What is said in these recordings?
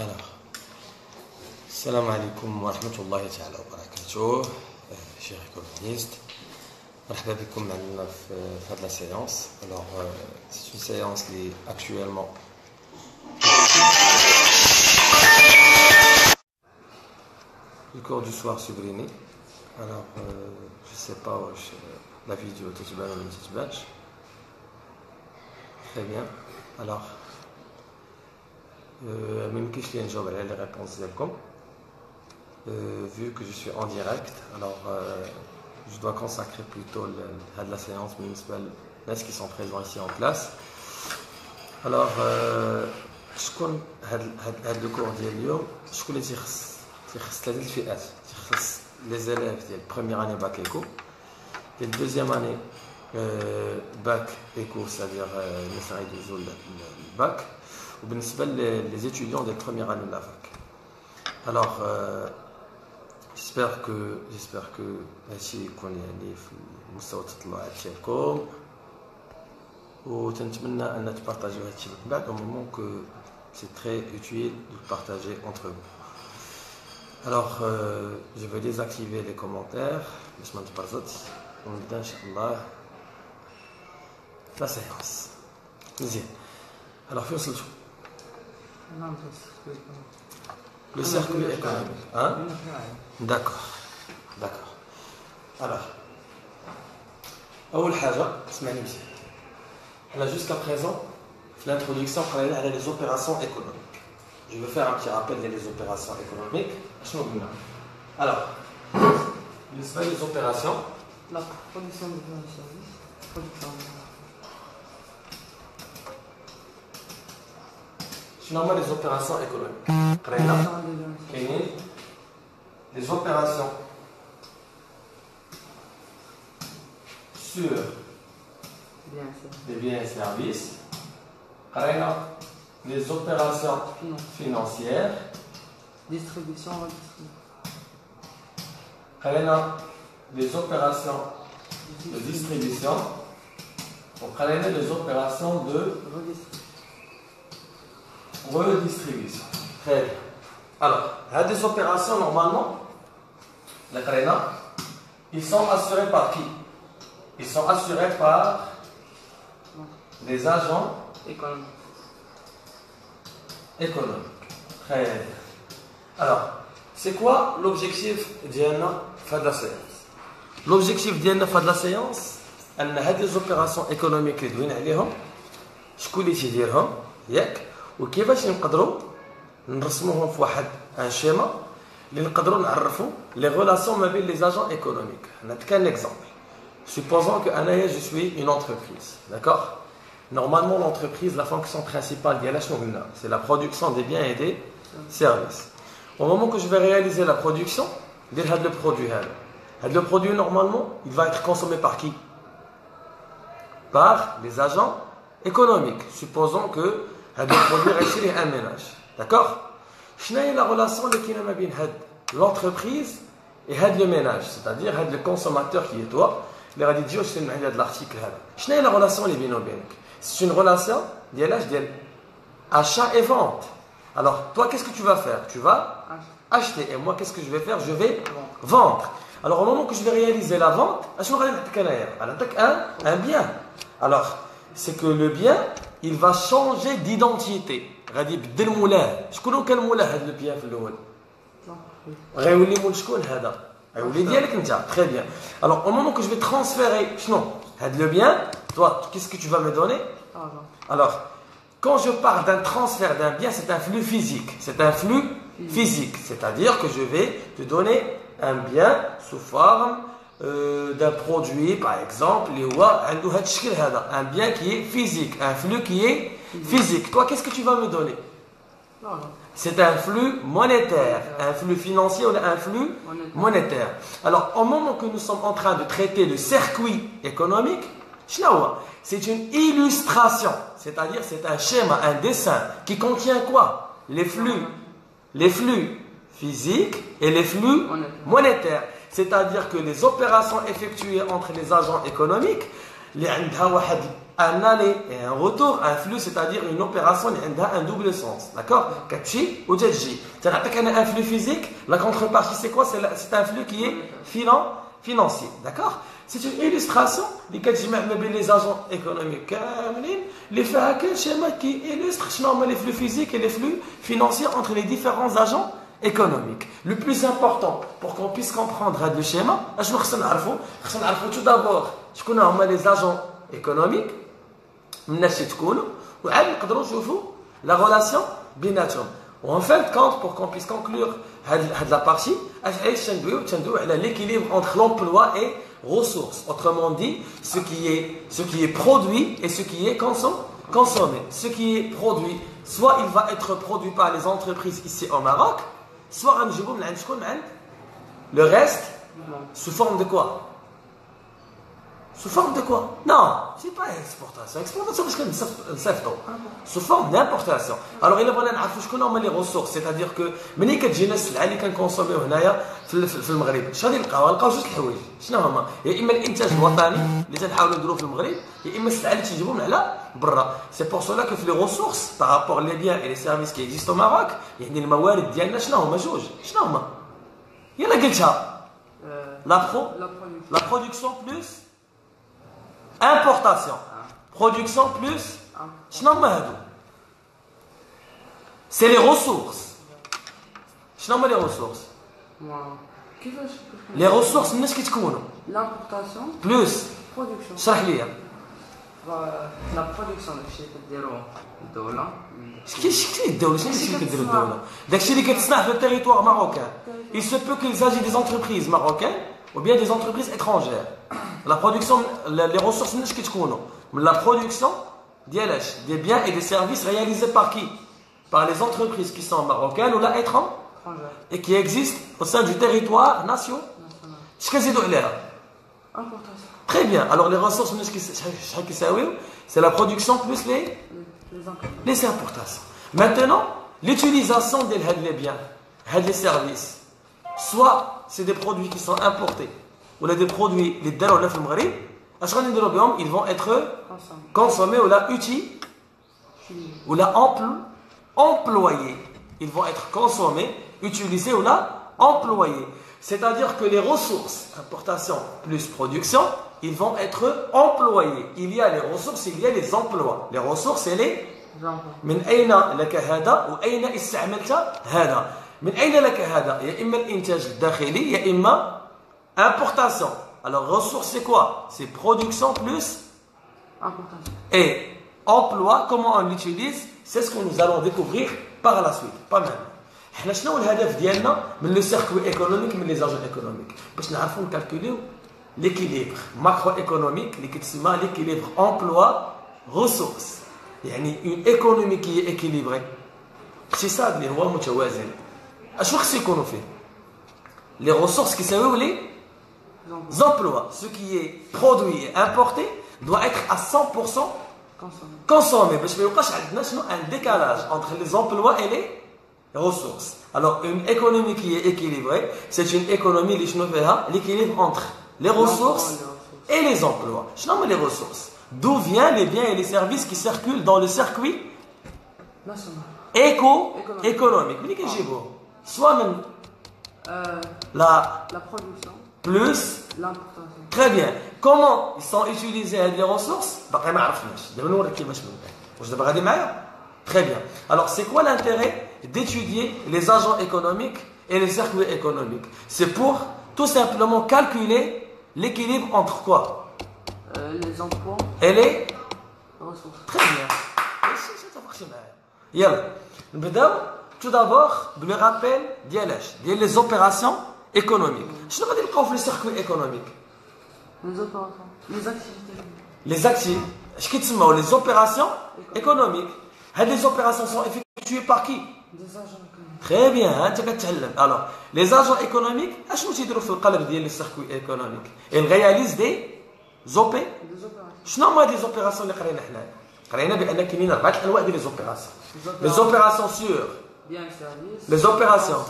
Alors, salam alaikum wa rahmatullahi ta'ala wa barakatuh, chers économistes. مرحبا بكم معنا في هذه la séance. Alors, c'est une séance qui est actuellement le cours du soir subliné. Alors, je sais pas la vidéo تتبان ولا ما تتبانش. Très bien. Alors, ما يمكنش لي نجاوب على les réponses ديالكم vu que je suis en direct. Alors, je dois consacrer plutôt la séance municipale à ceux qui sont présents ici en classe. Alors, شكون هاد le cours ديال اليوم شكون اللي تيخص ثلاثه الفئات تيخص les élèves ديال première année bac éco et deuxième année bac éco, c'est-à-dire les سيدوزوا الباك وبالنسبه les étudiants de première année de la fac. Alors, j'espère que هادشي يكون يعني في مستوى التطلعات ديالكم وتنتمنى ان تبارطاجيو هادشي من بعد au moment que c'est très utile de le partager entre vous. Alors, je vais désactiver les commentaires باش ما نتبرزطش ونبدا ان شاء الله la séance. مزيان. Alors, فين وصلتوا؟ Le circuit économique. Hein? D'accord. D'accord. Alors, أول حاجة اسمعني مزيان. Là, jusqu'à présent, l'introduction parlait على les opérations économiques. Je vais faire un petit rappel des opérations économiques. Alors, les opérations. La production de biens et services. Finalement, les opérations économiques. Les opérations sur des biens et services. Les opérations financières. Distribution, les opérations de distribution. Les opérations de redistribution. Très bien. Alors, des opérations, normalement, ils sont assurés par qui? Ils sont assurés par les agents économiques. Très bien. Alors, c'est quoi l'objectif de la séance? L'objectif de la séance, أن هذه les opérations économiques اللي دوينا عليهم شكون اللي تيديرهم ياك وكيفاش نقدروا نرسموهم في واحد ان شيما اللي نقدروا نعرفوا لي غولاسيون ما بين لي اجون ايكونوميك. نعطيك ان اكزامبل. Supposons que انايا je suis une entreprise, d'accord? Normalement l'entreprise, la fonction principale ديالها شنو قلنا؟ C'est la production des biens et des services. Au moment que je vais réaliser la production ديال هذا le produit هذا le produit normalement il va être consommé par qui? Par les agents économiques. Supposons que هذا البرودوي غيشريه ان ميناج. داكوغ. شنو هي لا غولاسيون اللي كاينه ما بين هاد لونتربريز اي هاد لو ميناج، سيتادير هاد لو كونسوماتور كي توا اللي غادي تجيو تشري من عند هاد الارتيكل هذا. شنو هي لا غولاسيون اللي بينه وبينك؟ سي اون غولاسيون ديال اش؟ ديال achat et vente. Alors, toi, qu'est-ce que tu vas faire? Tu vas acheter. Et moi, qu'est-ce que je vais faire? Je vais vendre. Alors, au moment que je vais réaliser la vente, اشنو غادي نعطيك انايا؟ غنعطيك un bien. Alors, c'est que le bien il va changer d'identité. غادي يبدل مولاه. شكون كان مولاه هذا البيان في الاول؟ غيولي مول شكون هذا؟ غيولي ديالك انت. Très bien. Alors au moment que je vais transférer شنو هذا le bien, toi qu'est-ce que tu vas me donner? Alors quand je parle d'un transfert d'un bien, c'est un flux physique. C'est un flux physique, c'est-à-dire que je vais te donner un bien sous forme d'un produit, par exemple, un bien qui est physique, un flux qui est physique. Toi, qu'est-ce que tu vas me donner? C'est un flux monétaire, un flux financier ou un flux monétaire. Alors, au moment que nous sommes en train de traiter le circuit économique, c'est une illustration, c'est-à-dire c'est un schéma, un dessin qui contient quoi? Les flux physiques et les flux monétaires. C'est-à-dire que les opérations effectuées entre les agents économiques, un aller et un retour, un flux, c'est-à-dire une opération qui a un double sens. D'accord? Katchi ou Tadji. Un flux physique, la contrepartie, c'est quoi? C'est un flux qui est financier. D'accord? C'est une illustration les agents économiques. Les faits, un schéma qui illustre les flux physiques et les flux financiers entre les différents agents économiques. Le plus important pour qu'on puisse comprendre le schéma, tout d'abord, je connais les agents économiques, la relation binatum. En fin de compte, pour qu'on puisse conclure la partie, l'équilibre entre l'emploi et ressources. Autrement dit, ce qui est produit et ce qui est consommé. Ce qui est produit, soit il va être produit par les entreprises ici au Maroc, soit le reste sous forme de quoi? Sous forme de quoi? Non, c'est pas exportation. Exportation, parce que c'est sous forme d'importation. Alors, il va falloir les ressources, c'est-à-dire que, ملي كتجي ناس السلعه اللي كنكونسوميو هنايا في المغرب، شنو غادي نلقاو؟ غنلقاو جوج الحوايج، شنو هما؟ يا اما الانتاج الوطني اللي تنحاولوا نديروه في المغرب، يا اما السلعه اللي تيجيبوا من على برا. سي بور سولا كو في لي ressources par rapport les biens et les services qui existent au Maroc، يعني الموارد ديالنا شنو هما؟ جوج، شنو هما؟ يلا قلتها. La production plus importation. Production plus. C'est les ressources. Les ressources. Les ressources, l'importation plus. production. La production le territoire marocain. Il se peut qu'il s'agisse des entreprises marocaines ou bien des entreprises étrangères. La production, les ressources, la production des biens et des services réalisés par qui? Par les entreprises qui sont marocaines ou là étrangères et qui existent au sein du territoire national. Très bien. Alors les ressources, c'est la production plus les importations. Maintenant, l'utilisation des biens, des services, soit c'est des produits qui sont importés, ou des produits, les dents ou ils vont être consommés ou là utilisés, ou là employés. Ils vont être consommés, utilisés ou là employés. C'est-à-dire que les ressources, importation plus production, ils vont être employés. Il y a les ressources, il y a les emplois. Les ressources, c'est les من أين لك هذا وأين استعملت هذا من أين لك هذا يا إما الإنتاج الداخلي يا إما importation. Alors ressources c'est quoi? C'est production plus importation. Et emploi, comment on l'utilise? C'est ce que nous allons découvrir par la suite. Pas mal. احنا شنو الهدف ديالنا من لو سيركوي ايكونوميك من لي زاجون ايكونوميك باش نعرفوا نكالكوليو ليكيليبر ماكرو ايكونوميك اللي كتسمى ليكيليبر امبلوا ريسورس يعني اون ايكونومي كي ايكيليبري اقتصاد اللي هو متوازن اشنو خصو يكونوا فيه لي ريسورس كيساويو لي زومبلوا ce qui est produit et importé doit être à 100% consommé باش ما يبقاش عندنا شنو ان ديكالاج entre les emplois et les ressources. Alors, une économie qui est équilibrée, c'est une économie qui a l'équilibre entre les ressources et les emplois. Je nomme les ressources. D'où viennent les biens et les services qui circulent dans le circuit économique. Soit même la production plus l'importation. Très bien. Comment ils sont utilisés les ressources? Très bien. Alors, c'est quoi l'intérêt d'étudier les agents économiques et les circuits économiques? C'est pour tout simplement calculer l'équilibre entre quoi? Les emplois et les ressources. Très bien. Tout d'abord, le rappel des opérations économiques. Je ne vais pas dire les circuits économiques. Les opérations. Les activités. Les activités. Les opérations économiques. Les opérations sont effectuées par qui? Des agents économiques. Très bien, alors, les agents économiques, les circuits économiques, ils réalisent des opérations. Des opérations les opérations sur biens et services. Les opérations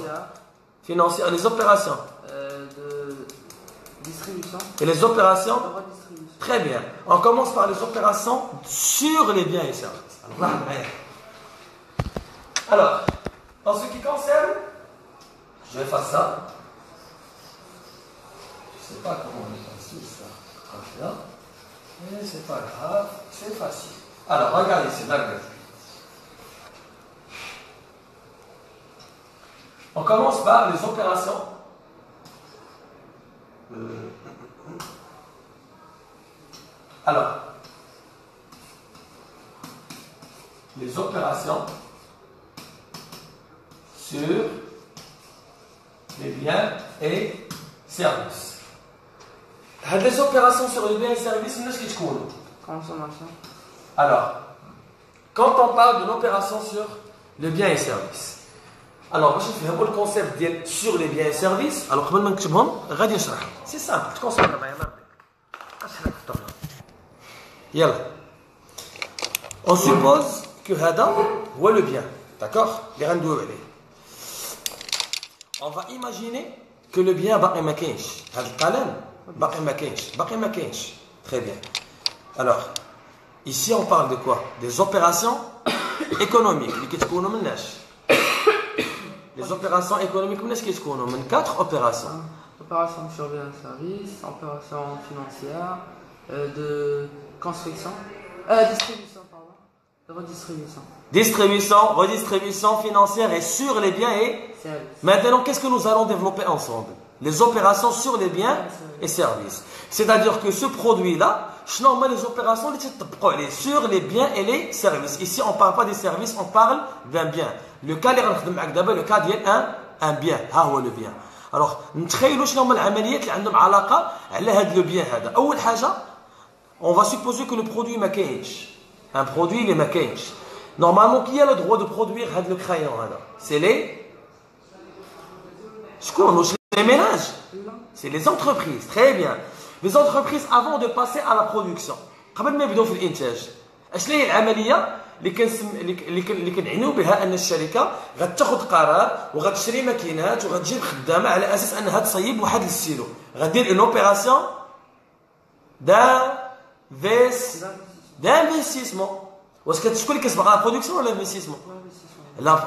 financières, les opérations de distribution. Et les opérations de redistribution. Très bien. On commence par les opérations sur les biens et services. Alors, en ce qui concerne, je vais faire ça. Je ne sais pas comment on est facile ça. Mais c'est pas grave, c'est facile. Alors, regardez ici, d'accord. On commence par les opérations. Alors, les opérations sur les biens et services. Les opérations sur les biens et services, nous, ce qui Consommation. Alors, quand on parle de l'opération sur les biens et services, alors, je vais vous le concept de sur les biens et services. Alors, comment c'est simple, tu consommes Yalla. On suppose que Hada voit le bien. D'accord? On va imaginer que le bien باقي ما كاينش. هذا القلم باقي ما كاينش. Très bien. Alors, ici on parle de quoi? Des opérations économiques. Les opérations économiques, c'est 4 opérations. Opération sur biens et services, opération financière, de construction, distribution, pardon, de redistribution. Distribution, redistribution financière et sur les biens et services. Maintenant, qu'est-ce que nous allons développer ensemble? Les opérations sur les biens et services. C'est-à-dire que ce produit-là, normalement les opérations sur les biens et les services. Ici, on ne parle pas des services, on parle d'un bien. Le cas le cas un bien. Le bien. Alors, نتخيلوا شنو هما العمليات اللي عندهم علاقه على هذا لو بيان هذا. اول حاجه on va supposer que le produit ما كاينش. Un produit اللي ما كاينش. Normalement, qui a le droit de produire هذا le crayon هذا? C'est les شكون؟ Les ménages. C'est les entreprises. Très bien. Les entreprises avant de passer à la production. قبل ما يبداو في الانتاج. اش هي العمليه اللي كنعنيو بها ان الشركه غتاخذ قرار وغتشري ماكينات وغتجيب خدامه على اساس انها تصيب واحد السيلو غدير اون اوبيراسيون d'investissement. واش شكون اللي كيسبق على البرودكسيون ولا الانفستيسمون؟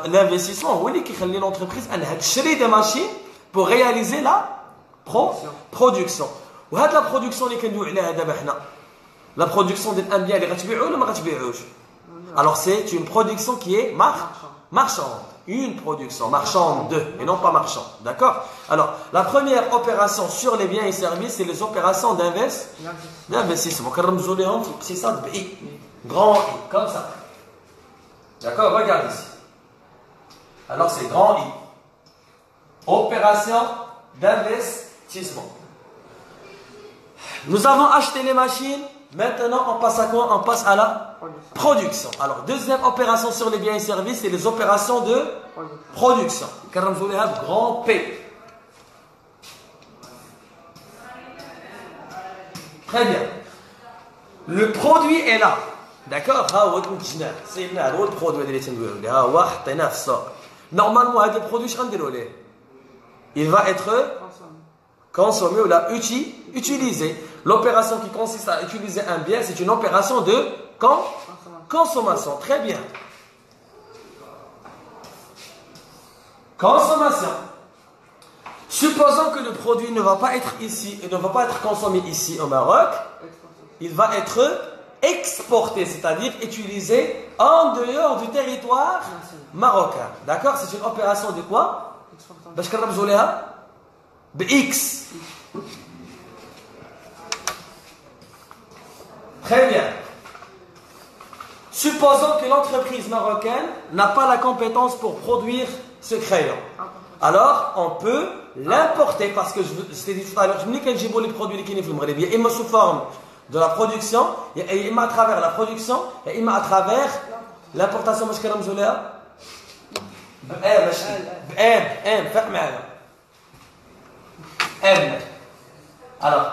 الانفستيسمون هو اللي كيخلي لونتربريز انها تشري دي ماشين pour réaliser la production. وهاد لا برودكسيون اللي كندويو عليها دابا حنا la production ديال ان بيان اللي غتبيعوه ولا ما غتبيعوش. Alors c'est une production qui est marchande. Une production marchande et non pas marchande. D'accord? Alors, la première opération sur les biens et services, c'est les opérations d'investissement. C'est ça, grand I, comme ça. D'accord? Regarde ici. Alors c'est grand I. Opération d'investissement. Nous avons acheté les machines. Maintenant, on passe à quoi? On passe à la production. Alors, deuxième opération sur les biens et services, c'est les opérations de production. Grand P. Très bien. Le produit est là. D'accord? C'est le produit. Normalement, le produit, il va être consommé ou utilisé. L'opération qui consiste à utiliser un bien, c'est une opération de consommation. Très bien. Consommation. Supposons que le produit ne va pas être ici et ne va pas être consommé ici au Maroc, il va être exporté, c'est-à-dire utilisé en dehors du territoire marocain. D'accord? C'est une opération de quoi? X. Très bien. Supposons que l'entreprise marocaine n'a pas la compétence pour produire ce crayon. Alors, on peut l'importer parce que je t'ai dit tout à l'heure, je me dis que j'ai les produits qui sont il m'a sous forme de la production, il m'a à travers la production, et il m'a à travers l'importation. Alors,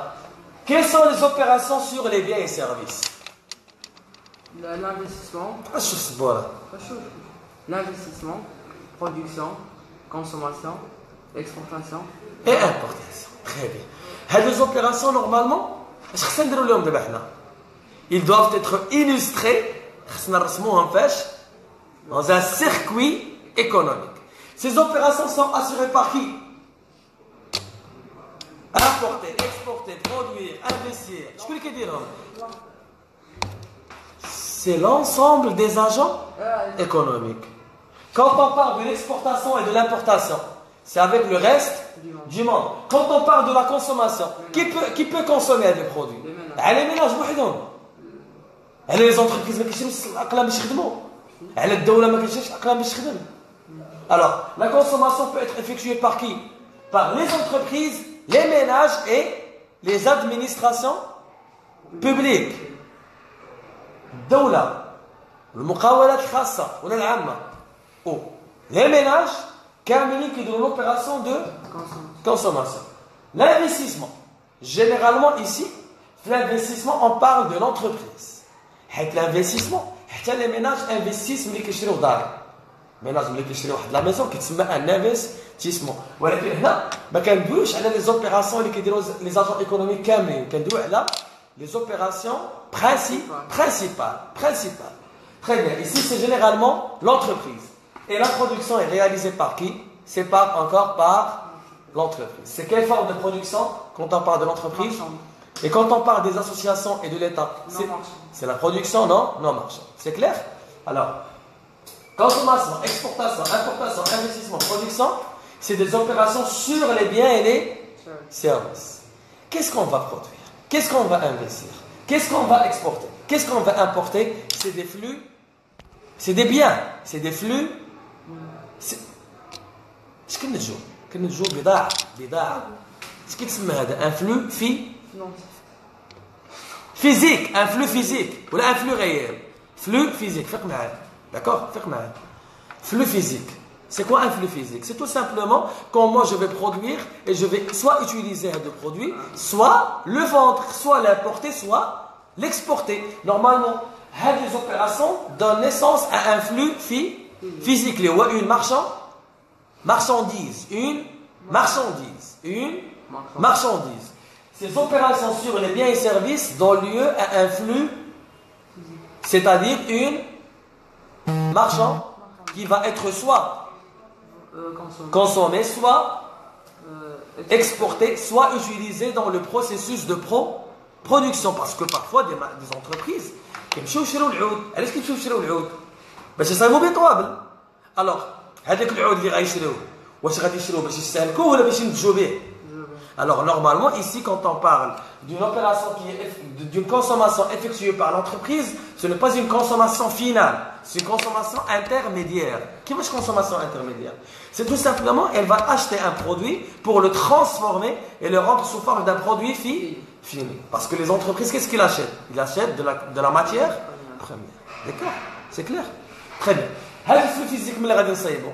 quelles sont les opérations sur les biens et services? L'investissement. L'investissement, production, consommation, exportation et importation. Très bien. Les opérations, normalement, Ils doivent être illustrés dans un circuit économique. Ces opérations sont assurées par qui? Importer, exporter, produire, investir. C'est l'ensemble des agents économiques. Quand on parle de l'exportation et de l'importation, c'est avec le reste du monde. Quand on parle de la consommation, qui peut consommer des produits? Les ménages. Les entreprises ما كيشريوش اقلام باش يخدموا. على الدولة ما كيشريش اقلام باش تخدم. Alors, la consommation peut être effectuée par qui? Par les entreprises, les ménages et les administrations publiques. الدولة المقاولات الخاصة ولا العامة ou les ménages كاملين كيديروا l'opération de consommation. L'investissement. Généralement ici, l'investissement on parle de l'entreprise. حيت l'investissement حتى les ménages investissent ملي كيشريو دار. ménages ملي كيشريو واحد لا ميزون كيتسمى ان انفستيسمون. ولكن هنا ما كندويوش على لي زوبيراسيون اللي كيديروا لي زاجون ايكونوميك كاملين، كندويو على les opérations principales. Très bien. Ici, c'est généralement l'entreprise. Et la production est réalisée par qui? C'est encore par l'entreprise. C'est quelle forme de production quand on parle de l'entreprise? Et quand on parle des associations et de l'État, c'est la production non marchande. C'est clair? Alors, consommation, exportation, importation, investissement, production, c'est des opérations sur les biens et les services. Qu'est-ce qu'on va produire? Qu'est-ce qu'on va investir? Qu'est-ce qu'on va exporter? Qu'est-ce qu'on va importer? C'est des flux, c'est des biens, c'est des flux. اش كنتجو بضاعة. اش كيتسمى هذا؟ ان فلو physique, un flux physique ou un flux réel. Flux physique, فيق معايا. D'accord? فيق معايا. Flux physique. C'est quoi un flux physique? C'est tout simplement quand moi je vais produire et je vais soit utiliser un produit, soit le vendre, soit l'importer, soit l'exporter. Normalement, ces opérations donnent naissance à un flux physique. Une marchandise. Ces opérations sur les biens et services donnent lieu à un flux, c'est-à-dire une marchand qui va être soit consommé, soit exporté, soit utilisé dans le processus de production. Parce que parfois des entreprises كيمشيو يشريو العود. علاش كيمشيو يشريو العود؟ باش يصايبوا به طوابل. الوغ هذاك العود اللي غايشريوه واش غادي يشريوه باش يستهلكوه ولا باش ينتجوا به؟ Alors normalement ici quand on parle d'une opération d'une consommation effectuée par l'entreprise, ce n'est pas une consommation finale, c'est une consommation intermédiaire. Qu'est-ce que consommation intermédiaire? C'est tout simplement elle va acheter un produit pour le transformer et le rendre sous forme d'un produit fini. Parce que les entreprises, qu'est-ce qu'ils achètent? Ils achètent de la matière première. D'accord? C'est clair? Très bien. هذا الفلو فيزيك ملي غادي نصايبو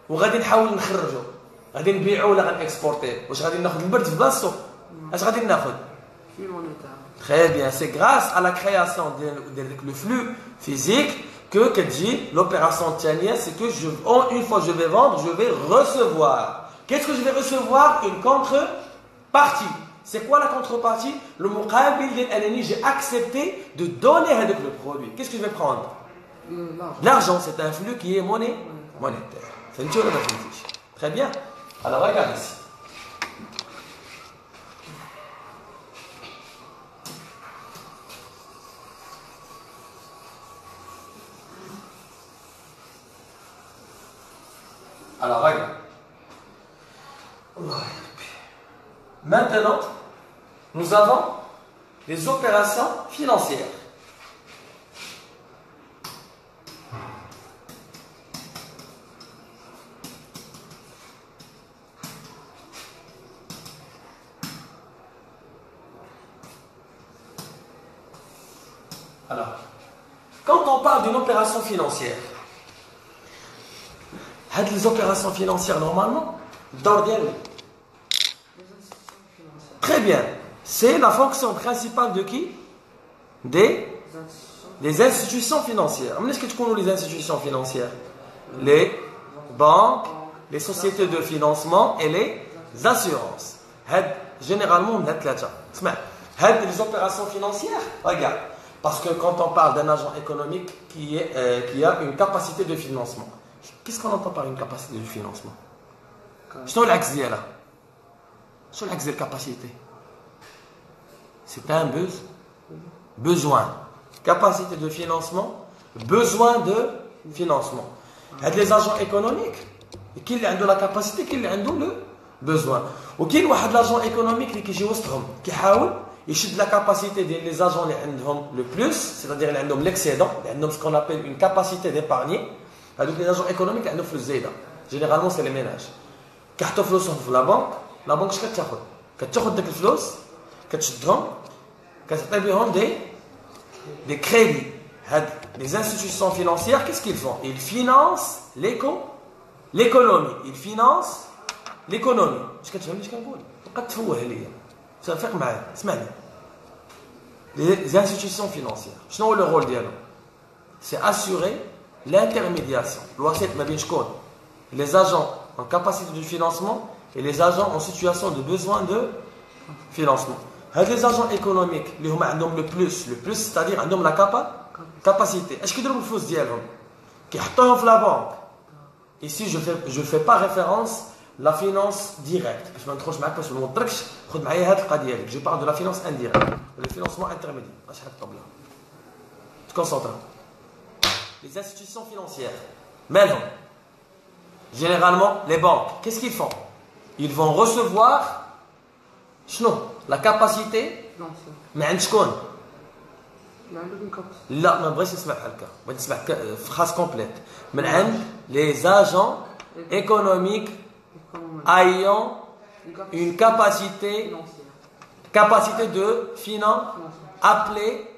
وغادي نحاول نخرجو غادي نبيعو ولا غنكسبورتيه واش غادي ناخذ البرد في بلاصتو اش غادي ناخذ très bien c'est grâce à la création de le flux physique que كتجي l'opération الثانيه c'est que une fois je vais vendre je vais recevoir. Qu'est-ce que je vais recevoir? Une contrepartie. C'est quoi la contrepartie? Le muqabil ديال انني j'ai accepté de donner هذاك le produit. Qu'est-ce que je vais prendre? L'argent, c'est un flux qui est monétaire. فهمتي ولا ما فهمتيش؟ Très bien. Alors regarde ici. Alors regarde. Maintenant, nous avons les opérations financières. Alors, quand on parle d'une opération financière, les opérations financières normalement, très bien, c'est la fonction principale de qui? Des institutions financières. Qu'est-ce que tu connais les institutions financières? Les banques, les sociétés de financement et les assurances. Généralement, Les opérations financières, regarde. Parce que quand on parle d'un agent économique qui a une capacité de financement, qu'est-ce qu'on entend par une capacité de financement? شنو العكس ديالها؟ شنو العكس ديال الكاباسيتي؟ C'est un besoin. Capacité de financement, besoin de financement. Les agents économiques, qui ont la capacité, qui ont le besoin. Ou qui ont l'agent économique qui essaie يشد la capacité des agents اللي عندهم le plus, c'est-à-dire اللي عندهم l'excédent, اللي عندهم ce qu'on appelle une capacité d'épargner. هذوك les agents économiques اللي عندهم فلوس زايده. Généralement c'est les ménages. كيحطوا فلوسهم في لا بنك اش كتاخذ؟ كتاخذ ديك الفلوس كتشدهم كتعطي بهم des crédits. Les institutions financières, qu'est-ce qu'ils font? Ils financent l'économie. Ils financent l'économie. اش كتفهم اش كنقول؟ بقى تفوه ليا. تفق معايا اسمعني. Les institutions financières, شنو هو le rôle ديالهم؟ C'est assurer l'intermédiation. الوسيط ما بين شكون؟ Les agents en capacité de financement et les agents en situation de besoin de financement. Les agents économiques اللي هما عندهم le plus, c'est-à-dire عندهم la capacité. اش كيديروا بالفلوس ديالهم؟ كيحطوهم في la banque. Ici je fais pas référence la finance directe. باش ما ندخلش معاك باش ما نوضركش خذ معايا هذه القضيه ديالك. Je parle de la finance indirecte, le financement intermédiaire. اش حط الطبله. Concentre. Les institutions financières. مالهم؟ Généralement, les banques, qu'est-ce qu'ils font? Ils vont recevoir la capacité. Mais عند شكون؟ لا ما بغيتش نسمع هكا، بغيت نسمع phrase complète. من عند les agents économiques ayant une capacité de finance appelée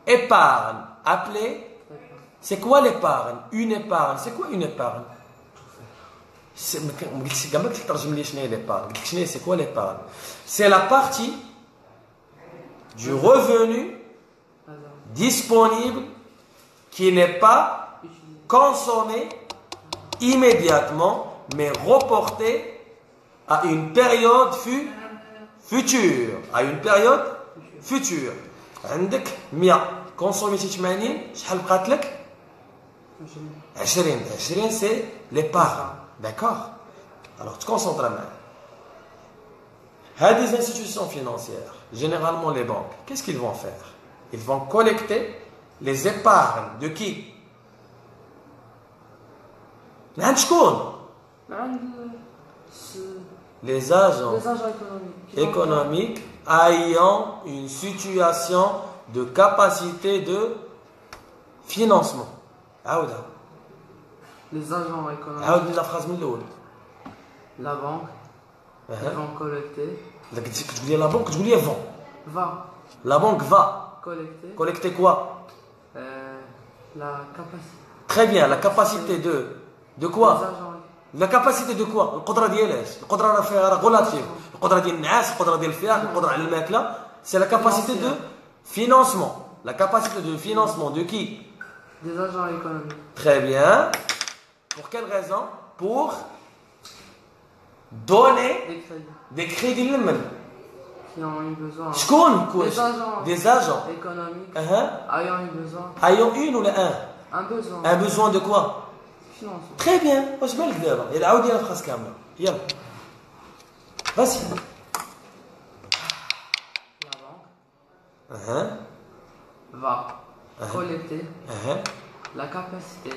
épargne. Appelée, c'est quoi l'épargne? Une épargne, c'est quoi une épargne? C'est quoi l'épargne? C'est la partie du revenu disponible qui n'est pas consommé immédiatement mais reporté à une période future. À une période future. عندك 100 consommé 80 شحال بقات لك؟ 20 c'est l'épargne. D'accord? Alors, tu te concentres à main. Des institutions financières, généralement les banques, qu'est-ce qu'ils vont faire? Ils vont collecter les épargnes de qui? Les agents économiques ayant une situation de capacité de financement. Les agents économiques. عاود la phrase من الأول. La banque. Ils vont collecter. كتقول لي la banque كتقول لي vend. Va. La banque va. Collecter. Collecter quoi? La capacité. Très bien, la capacité de quoi? Les agents. La capacité de quoi? القدرة ديالاش؟ القدرة راه فيها غولاتيف. القدرة ديال النعاس، القدرة ديال الفراخ، القدرة على الماكلة. C'est la capacité de financement. La capacité de financement de qui? Des agents économiques. Très bien. Pour quelle raison? Pour donner des crédits qui ont eu besoin. Des agents économiques ayant eu besoin. Ayant une ou un? Un besoin. Un besoin de quoi? Financement. Très bien. واش بالك دابا؟ يلا عاودي la phrase كاملة. يلا. Vas-y. La banque va collecter la capacité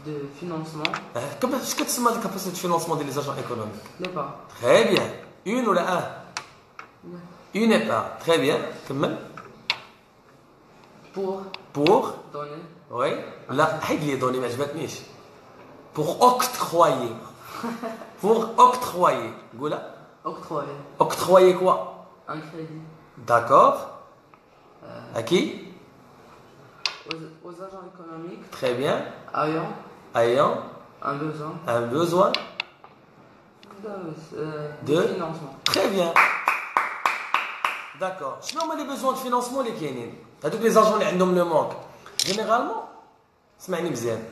de financement. Qu'est-ce que tu la capacité de financement des agents économiques? L'épargne. Très bien. Une ou un? Une épargne. Très bien. Comment? Pour donner. Oui. Là, il est donné, mais je vais te dire. Pour octroyer. Pour octroyer. Goula? Octroyer. Octroyer quoi? Un crédit. D'accord. À qui? Aux agents économiques. Très bien. Ayant un besoin de financement. Très bien. D'accord. شنو هما les besoins de financement اللي كاينين؟ هذوك les agents اللي عندهم le manque. Généralement, اسمعني مزيان.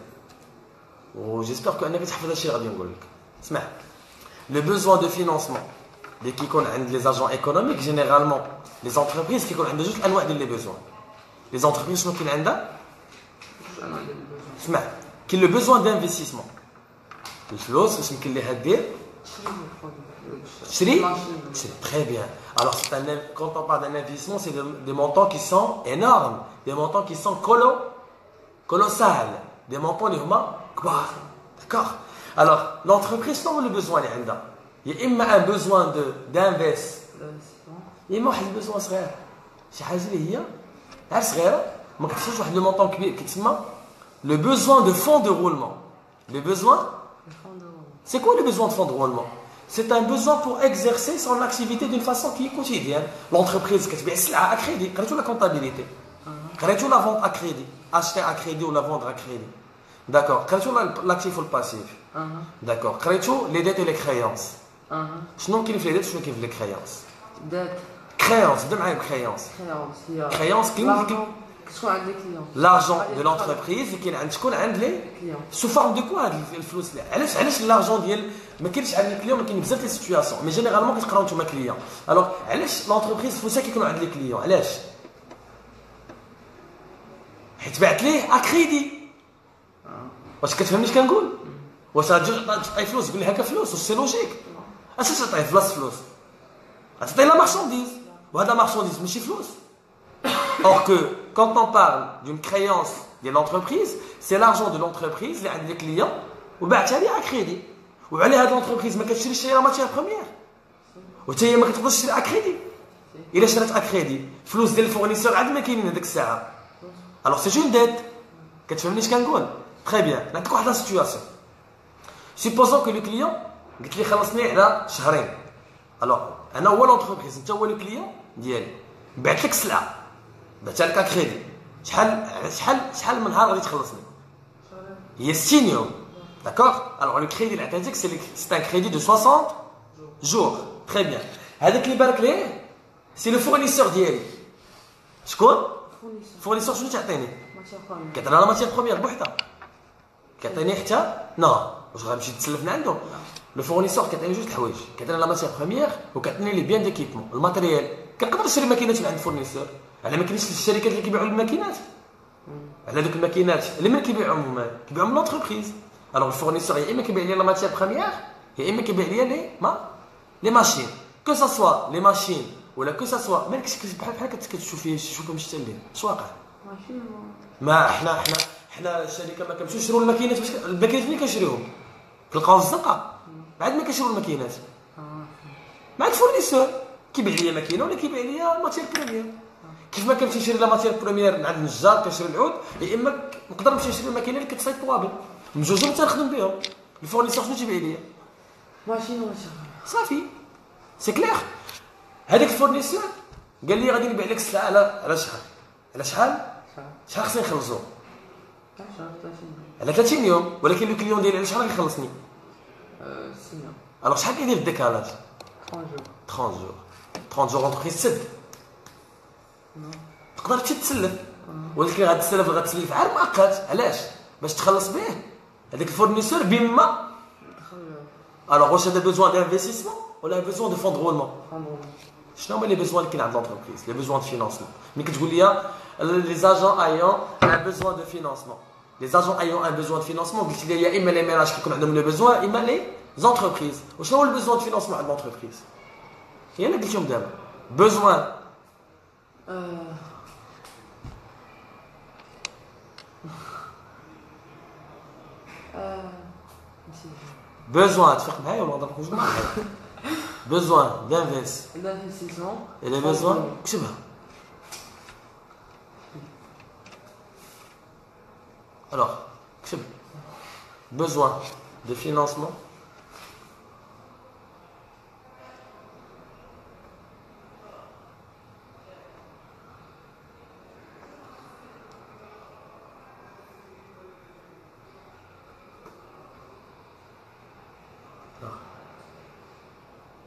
وجيسبر كو انك تحفظ هادشي غادي نقول لك. اسمع. Le besoin de financement dès qu'il y a les agents économiques, généralement, les entreprises qui ont juste un des besoins. Les entreprises qui ont le besoin d'investissement. C'est très bien. Alors, quand on parle d'un investissement, c'est des montants qui sont énormes, des montants qui sont colossales, des montants qui sont d'accord. Alors, l'entreprise, non, le besoin est là. Il y a un besoin d'investissement. Il y a un besoin صغير. شي حاجه اللي هي صغيره ما كتشوفش واحد لو مونطون كبير كيتسمى le besoin de fonds de roulement. Le besoin c'est quoi le besoin de fonds de roulement? C'est un besoin pour exercer son activité d'une façon qui est quotidienne. L'entreprise كتبيع السلعه à crédit, قريتوا la comptabilité. قريتوا la vente à crédit, acheter à crédit ou la vendre à crédit. D'accord. قريتوا l'actif ou le passif. D'accord. قريتوا les dettes et les créances. شنو كاين في les dettes, شنو كاين في les créances? Dette. Créance, de même créance. Créance, l'argent de l'entreprise qui est sous forme de quoi l'argent ما كاينش عند الكليون ما كاين بزاف ديال السيتوياسيون مي جينيرالمون كتقراو نتوما كليون الوغ علاش لونتربريز فلوسها كيكونوا عند لي كليون علاش حيت بعت ليه ا كريدي واش كتفهمني اش كنقول واش تعطي فلوس يقول لي هكا فلوس واش سي لوجيك اش تعطي فلوس تعطي لا مارشانديز وهذا مارشانديز ماشي فلوس. Or que quand on parle d'une créance de l'entreprise, c'est l'argent de l'entreprise اللي عند les clients وبعتها ليه à crédit. وعلى هاد l'entreprise ما كتشريش لا ماتيير بروميير. وحتى هي ما كتقدرش تشري à crédit. إلا شرات à crédit فلوس ديال الفورنيسور عاد ما كاينين هذيك الساعة. Alors c'est une dette. كتفهمني اش كنقول؟ Très bien. نعطيك واحد لا سيتوياسيون. Supposons que le client قلت لي خلصني على شهرين. Alors انا هو لونتربريز انت هو لو كليون ديالي بعت لك السلعه بعتها لك كريدي شحال من نهار غادي تخلصني هي 60 يوم داكوغ. الوغ لو كريدي اللي عطيتك سي ان كريدي دو 60 جور تري بيان. هذاك اللي بارك ليه سي لو فورنيسور ديالي. شكون فورنيسور؟ شنو تعطيني؟ كيعطيني لا ماتيير بروميير بوحدها كيعطيني حتى نو واش غنمشي نتسلف عنده. Le fournisseur كيعطيني جوج الحوايج كيعطيني لا ماتيير بروميير وكيعطيني لي بيان ديكيبمون الماتيريال. كنقدر نشري ماكينات من عند الفورنيسور على ما كاينش الشركات اللي كيبيعوا الماكينات على دوك الماكينات اللي من كيبيعوهم لونتربريز. الوغ الفورنيسور يا اما كيبيع لي لا ماتيير بروميير يا اما كيبيع لي لي ماشين كو سا سوا لي ماشين ولا كو سا سوا مالكش بحال كتشوف فيه شوفهم مشتلين اش واقع. ما حنا الشركه ما كنمشيوش نشريو الماكينات باش الماكينات فين كنشريوهم تلقاو الزنقه بعد ما كنشريو الماكينات مع الفورنيسور كيبيع لي ماكينه ولا كيبيع لي ماتيير بروميير. كيف ما كنمشي نشري لا ماتيير بروميير من عند النجار كنشري العود يا اما نقدر نمشي نشري الماكينه اللي كتصايب الطوابل بجوجهم تنخدم بهم. الفورنيسور شنو تيبيع لي؟ ماشين ولا صافي سي كلير. هذاك الفورنيسور قال لي غادي نبيع لك السلعه على شحال على شحال خصني نخلصو على 30 يوم ولكن لو كليون ديالي على شحال غيخلصني؟ 6 يوم. الوغ شحال كيدير الديكالاج؟ 30 جور 30 جور اونتربريز تسد تقدر تتسلف ولكن غتسلف عام مؤقت. علاش؟ باش تخلص به هذاك الفورنيسور بما الوغ واش هذا بيزوان دانفستيسمون ولا بيزوان دو فون دو رولمون؟ شنو هما لي بيزوان اللي كاين عند لونتربريز؟ لي بيزوان دو فينانسمون. ملي كتقول لي لي زاجون ايون ان بيزوان دو فينانسمون لي زاجون ايون ان بيزوان دو فينانسمون قلت لي يا اما لي ميناج كيكون عندهم لو بيزوان اما لي زونتربريز. وشنو هو لو بيزوان دو فينانسمون عند لونتربريز؟ هي انا قلت لهم دابا بيزوان besoin تفرق معايا ولا نضرب جوج معايا besoin d'investissement et les besoins كتبها. alors كتب besoin de financement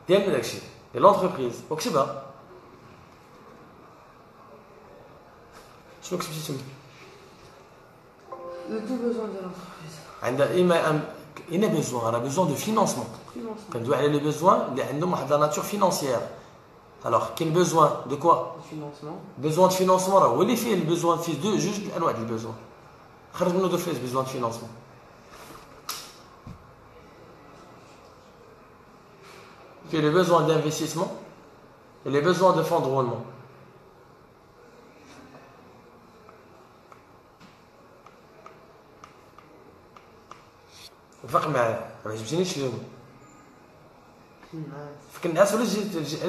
ديال داكشي ديال لونتربريز وكتبها. شنو كتبتي تما؟ Le tout besoin de l'entreprise. عندها اما il a besoin de financement. Quand on a le besoin, il y a de la nature financière. Alors, quel besoin de quoi? Financement. Besoin de financement. Où est le besoin de financement? Juste le besoin. Nous de faire besoin de financement. Il y a le besoin d'investissement et les besoins de fonds de roulement. فرق معايا ما عجبتنيش اليوم فك الناس ولا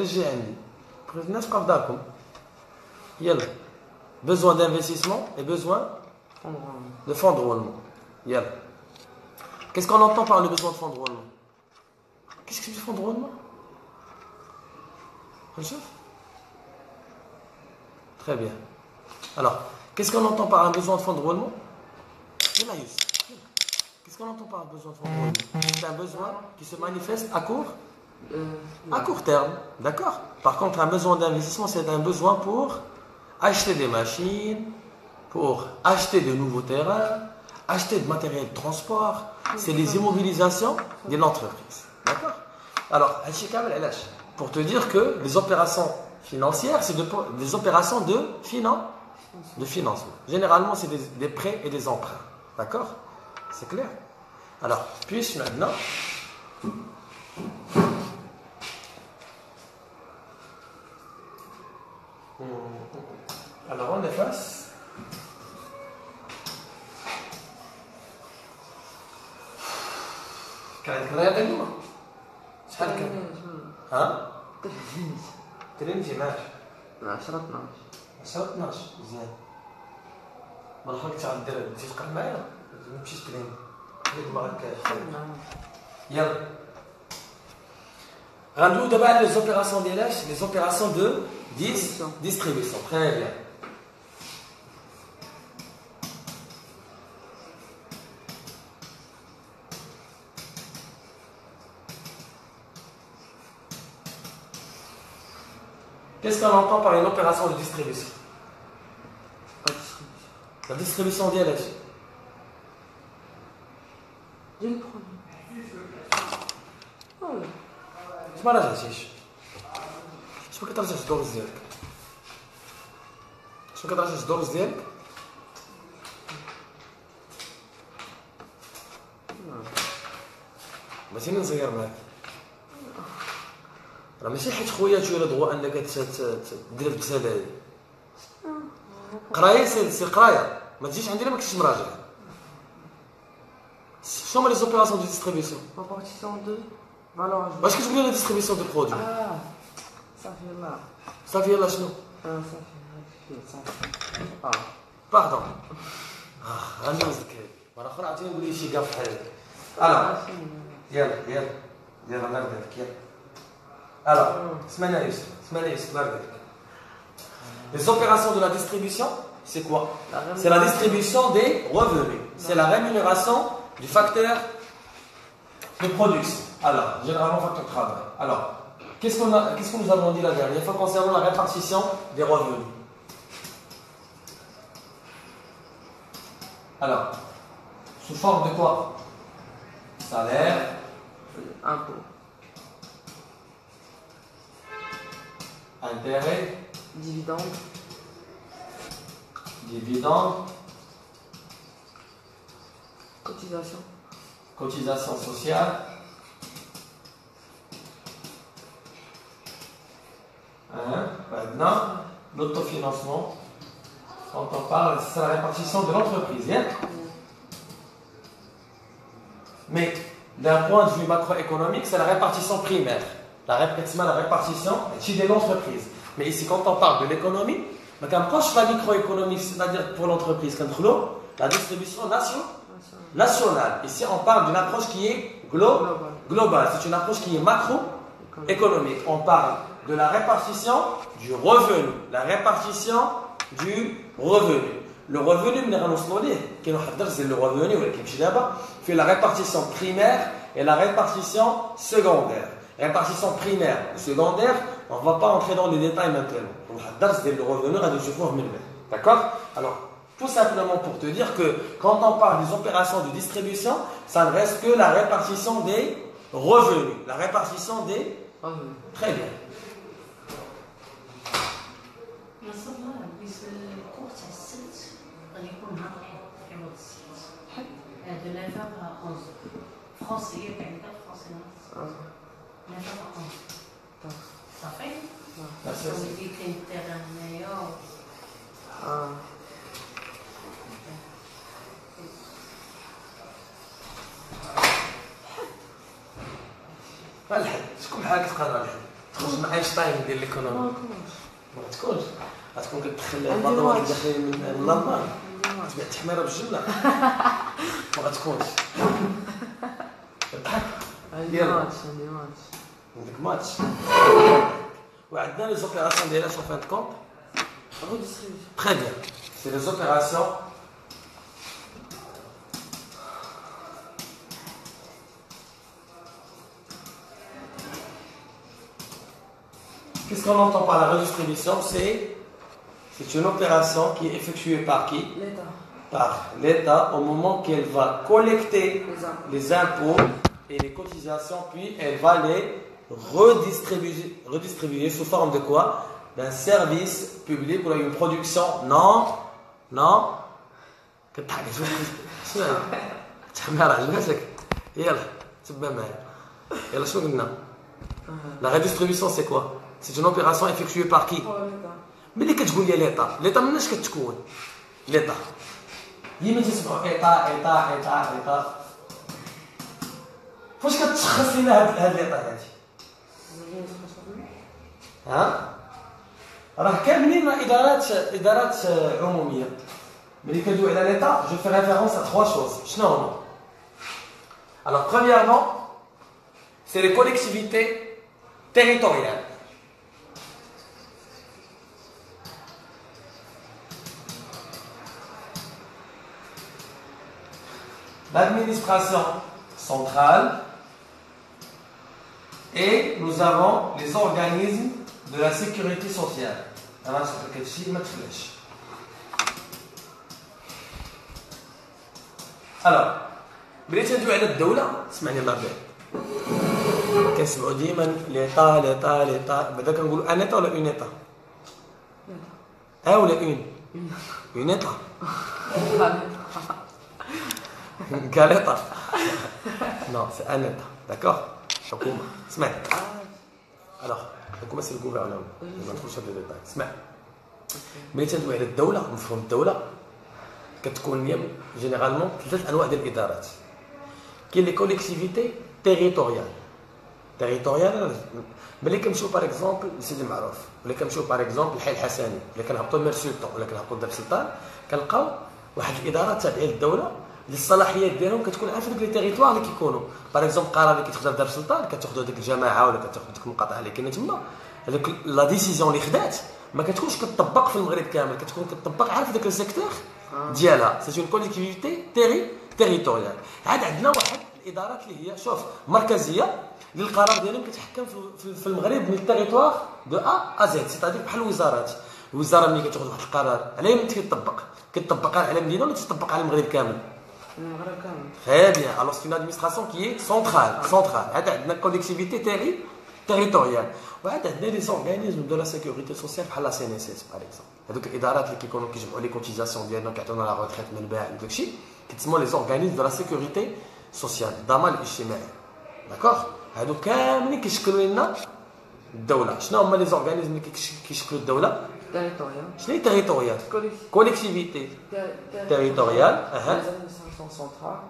جي عندي بغيت الناس تبقى في داركم يلا besoin d'investissement et besoin de fonds de roulement يلا qu'est-ce qu'on entend par le besoin de fonds de roulement qu'est-ce que c'est le fonds de roulement نشوف très bien alors qu'est-ce qu'on entend par un besoin de fonds de roulement يلا يوسف qu'est-ce qu'on entend par un besoin de fonds de roulement? C'est un besoin qui se manifeste à court terme, d'accord? Par contre, un besoin d'investissement, c'est un besoin pour acheter des machines, pour acheter de nouveaux terrains, acheter de matériel de transport. C'est les immobilisations de l'entreprise, d'accord? Alors, pour te dire que les opérations financières, c'est des opérations de financement. Généralement, c'est des prêts et des emprunts, d'accord? C'est clair? Alors, puis maintenant, alors on efface. كانت قرايه قديمه شحال كان ها ترينتي ماشي 10 12 10 12 مزيان ما لحقتش على الدراري بديتي تقرا معايا مشيت ترين يلا غندوي دابا على les opérations ديالاش les opérations de distribution très bien qu'est-ce qu'on entend par une opération de distribution? La distribution ديالاش j'ai le produit. ما راجعتيش شنو كترجع الدروس ديالك شنو كترجع الدروس ديالك ماشي نزير معاك راه ماشي حيت خوياتي ولا دغوا انك دير البساله هادي قرايه سي قرايه ما تجيش عندي ما كنتش مراجع شنو هما لي زوبيراسيون دو ديستريبيسيون Répartition de valeur ajoutée. واش كتقول لي لا ديستريبيسيون دو برودوي Ah, ça fait là. صافي يلاه شنو Ça fait. Ah. باردون غنوزك مره اخرى عاوتاني نقول لي شي كاع في حالك الو يلا الله يرضيك يلا الو اسمعنا يوسف الله يرضيك les opérations de la distribution c'est quoi? C'est la distribution des revenus, c'est la rémunération du facteur de production. Alors, généralement facteur de travail. Alors, qu'est-ce que nous avons dit la dernière fois concernant la répartition des revenus? Alors, sous forme de quoi? Salaire, Impôt. intérêt, Dividende. dividende, Cotisation. sociale, maintenant, l'autofinancement, quand on parle, c'est la répartition de l'entreprise. Hein? Mais d'un point de vue macroéconomique, c'est la répartition primaire. La répartition de l'entreprise. Mais ici, quand on parle de l'économie, on approche la microéconomie, c'est-à-dire pour l'entreprise, la distribution nationale. Ici, on parle d'une approche qui est globale. C'est une approche qui est macroéconomique. On parle de la répartition du revenu. La répartition du revenu. Le revenu, le revenu, fait la répartition primaire et la répartition secondaire. Répartition primaire ou secondaire, on ne va pas entrer dans les détails maintenant. Le revenu, d'accord? Alors, Tout simplement pour te dire que quand on parle des opérations de distribution, ça ne reste que la répartition des revenus. La répartition des... Très bien. De 9h à 11h. Français, il y a quand même français. 9h à 11h. Ça fait? On dit qu'Internet. الحد شكون بحالك تقرا الحد تخرج مع اينشتاين ديال ليكونومي ما تكونش غتكون كتدخل الموضوع اللي داخلين من الالمان تبيع التحميره بالجمله ما غتكونش الضحك عندي ماتش عندك ماتش وعندنا لي زوبيراسيون ديالها شوف فان كونت très bien c'est les opérations Qu'est-ce qu'on entend par la redistribution? C'est une opération qui est effectuée par qui? L'État. Par l'État au moment qu'elle va collecter les impôts et les cotisations, puis elle va les redistribuer sous forme de quoi? D'un service public ou d'une production non. La redistribution c'est quoi? C'est une opération effectuée par qui? Mais اللي كتقول لي l'État مناش كتكون l'État ديما تسمعوا إيطا فاش كتشخص لنا هاد l'État هادي ها راه كاملين ادارات عموميه ملي كندوي على l'État je fais référence à trois choses شنو هما alors premièrement c'est les collectivités territoriales. L'administration centrale et nous avons les organismes de la sécurité sociale. Alors, بغيت ندوي على الدولة اسمعني الله يرضيك كنسمعوا ديما ليطا بعدا كنقولوا ان ايطا ولا اون ايطا ولا اون ايطا كاليطا نو سي ان ايطا داكور حكومه اسمع الوغ الحكومه سي الغوفرنمون ما ندخلوش في الديتاي اسمع ملي تندوي على الدوله مفهوم الدوله كتكون ليا جينيرالمون ثلاث انواع ديال الادارات كاين لي كوليكتيفيتي تيريتوريال ملي كنمشيو باغ اكزومبل لسيدي المعروف ولا كنمشيو باغ اكزومبل الحي الحسني ولا كنهبطوا لمير سلطان ولا كنهبطوا لدار سلطان كنلقاو واحد الادارات تابعه للدوله اللي الصلاحيات ديالهم كتكون عارف ديك لي تيريتوار اللي كيكونوا باغ اكزومبل قرار اللي كيتخذ في دار السلطان كتاخذوا ديك الجماعه ولا كتاخذ ديك المقاطعه اللي كاينه تما هذوك لا ديسيزيون اللي خدات ما كتكونش كتطبق في المغرب كامل كتكون كتطبق عارف داك السيكتور ديالها سي اون كوليكتيفيتي تيريتوريال عاد عندنا واحد الادارات اللي هي شوف مركزيه اللي القرار ديالهم كيتحكم في المغرب من التيريتوار دو ا زد سيتادير بحال الوزارات الوزاره ملي كتاخذ واحد القرار على من كيطبق على المدينه ولا تطبق على المغرب كامل المغرب كامل très bien alors c'est une administration qui est centrale عاد عندنا كوليكتيفيتي تيريتوريال وعاد عندنا لي زورغانيزم دو لا سيكوريتي سوسيال بحال لا سي ان اس اس باغ اكزومبل هذوك الادارات اللي كيكونوا كيجمعوا لي كوتيزاسيون ديالنا كيعطيونا لا روتريت من بعد وداكشي كيتسموا لي زورغانيزم دو لا سيكوريتي سوسيال الضمان الاجتماعي داكوغ هادو كاملين كيشكلوا لنا الدوله شنو هما لي زورغانيزم اللي كيشكلوا الدوله تيريتوريال شنو هي تيريتوريال كوليكتيفيتي تيريتوريال les administrations centrales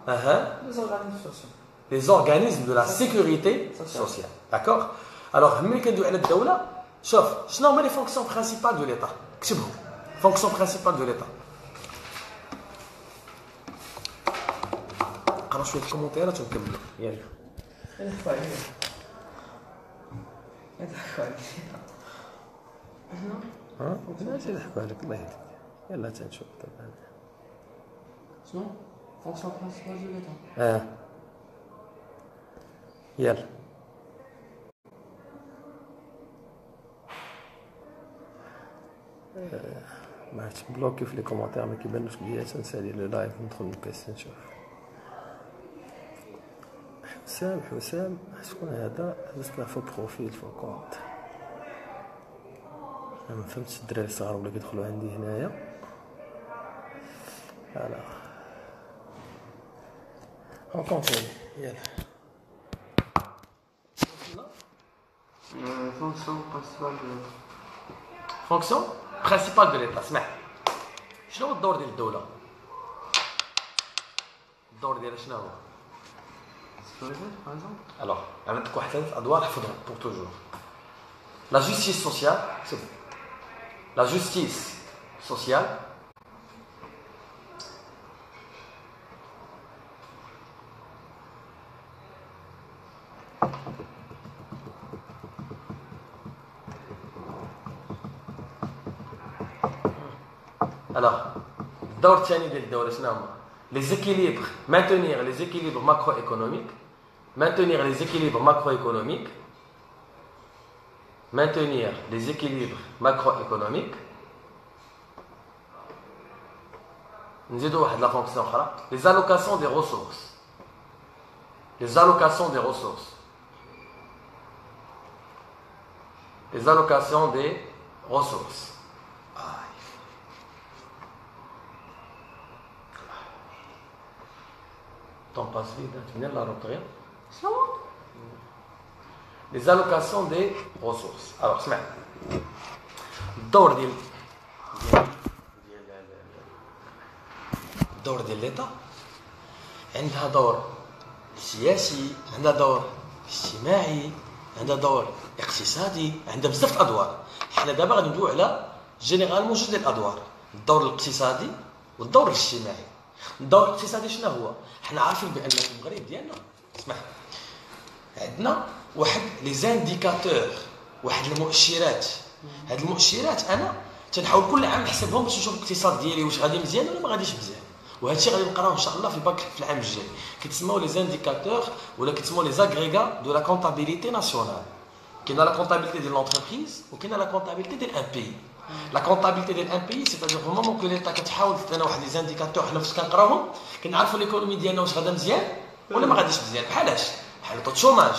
les organismes sociaux les organismes de la sécurité sociale d'accord alors ملي كندوي على الدوله شوف شنو هما لي فونكسيون برينسيبال دو ليتا كتبهم فونكسيون برينسيبال دو ليتا قرا شويه الكومونتيرات ونكملوا يلا ها لا تضحك عليك الله يهديك يلا تنشوف شنو فونكسيون برينسيبال دو ليتا يلا ما تبلوكي في لي كومونتير ما كيبانوش ليا تنسالي لو لايف ندخل للبيسي نشوف. حسام شكون هذا؟ هذا فو بروفيل فو كونت. انا ما فهمتش الدراري الصغار ولا كيدخلوا عندي هنايا. فوالا اون كونتيني يلا. فونكسيون برينسيبال دو ليتا. اسمع شنو هو الدور ديال الدولة؟ الدور ديالها شنو هو؟ الوغ عندك واحد 3 ادوار حفظهم بور توجور. لا جوستيس سوسيال، لا جوستيس سوسيال، alors الدور الثاني ديال الدولة شنو هما؟ les équilibres, maintenir les équilibres macroéconomiques, maintenir les équilibres macroéconomiques, maintenir les équilibres macroéconomiques. نزيدو واحد لا فونكسيون اخرى، les allocations des ressources, les allocations des ressources, les allocations des ressources. Temps passe vite, tu viens de la rentrer. Les allocations des ressources. Alors, اسمع. الدور ديال ليتا عندها دور سياسي، عندها دور اجتماعي، عندها دور اقتصادي، عندها بزاف الادوار. حنا دابا غادي ندويو على جينيرالمون جوج ديال الادوار، الدور الاقتصادي والدور الاجتماعي. الدور الاقتصادي شنو هو؟ حنا عارفين بان في المغرب ديالنا اسمح عندنا واحد لي زانديكاتور، واحد المؤشرات. هاد المؤشرات انا تنحاول كل عام نحسبهم باش نشوف الاقتصاد ديالي واش غادي مزيان ولا ما غاديش مزيان. وهذا الشيء غادي نقراوه ان شاء الله في الباك في العام الجاي. كيتسموا لي زانديكاتور ولا كيتسموا لي زاغريغا دو لا كونطابيليتي ناسيونال. كاينه لا كونطابيليتي ديال لونتربريز وكاينه لا كونطابيليتي ديال ان بي. لا كونطابيليتي ديال ان بي سيتادير au moment que l'État كتحاول تدينا واحد لي زانديكاتور حنا فاش كنقراوهم كنعرفوا ليكونومي ديالنا واش غادا مزيان ولا ما غاديش مزيان. بحالاش؟ بحال لو طو شوماج،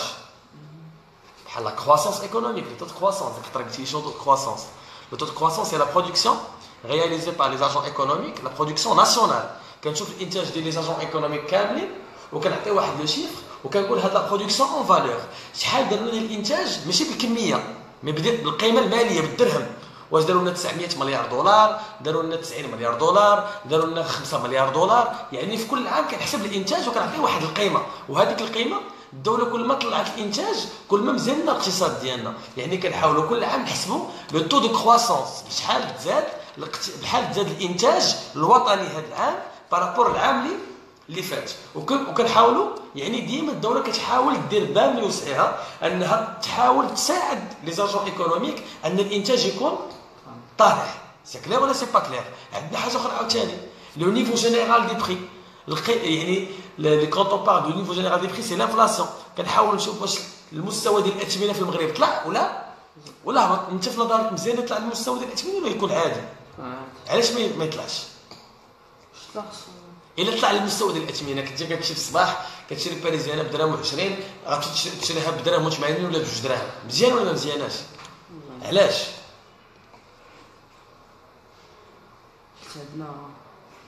بحال لا كرواسونس ايكونوميك. لو طو دو كرواسونس ديكتريكتيشن دو كرواسونس. لو طو دو كرواسونس سي لا برودكسيون réalisée par les agents économiques، la production nationale. كنشوف الانتاج ديال لي زاجون ايكونوميك كاملين وكنعطي واحد لو شيفر وكنقول هاد لا برودكسيون اون فالور شحال داروا لنا الانتاج، ماشي بالكميه مي بالقيمه الماليه بالدرهم. واش داروا لنا 900 مليار دولار، داروا لنا 90 مليار دولار، داروا لنا 5 مليار دولار. يعني في كل عام كنحسب الانتاج وكنعطيه واحد القيمه، وهذيك القيمه الدوله كل ما طلعت الانتاج كل ما مزيان الاقتصاد ديالنا. يعني كنحاولوا كل عام نحسبوا لو تو دو كرواسونس بشحال تزاد بحال تزاد الانتاج الوطني هذا العام بارابور العام اللي فات. وكنحاولوا يعني ديما الدوله كتحاول دير بال من وسعها انها تحاول تساعد لي زاجون ايكونوميك ان الانتاج يكون طالع. سي كلير ولا سي با كلير؟ عندنا حاجه اخرى عاوتاني لو نيفو جينيرال دي بري. يعني كونط اون بار دو نيفو جينيرال دي بري سي لانفلاسيون. كنحاول نشوف واش المستوى ديال الاثمنه في المغرب طلع ولا هبط. انت في نظرك مزيان يطلع المستوى ديال الاثمنه ولا يكون عادي؟ علاش ما يطلعش؟ الا طلع المستوى ديال الاثمنه كنت كتمشي في الصباح كتشري باريزيانه بدرهم و20 غتمشي تشريها بدرهم و80 ولا بجوج دراهم، مزيان ولا ما مزياناش؟ علاش؟ عندنا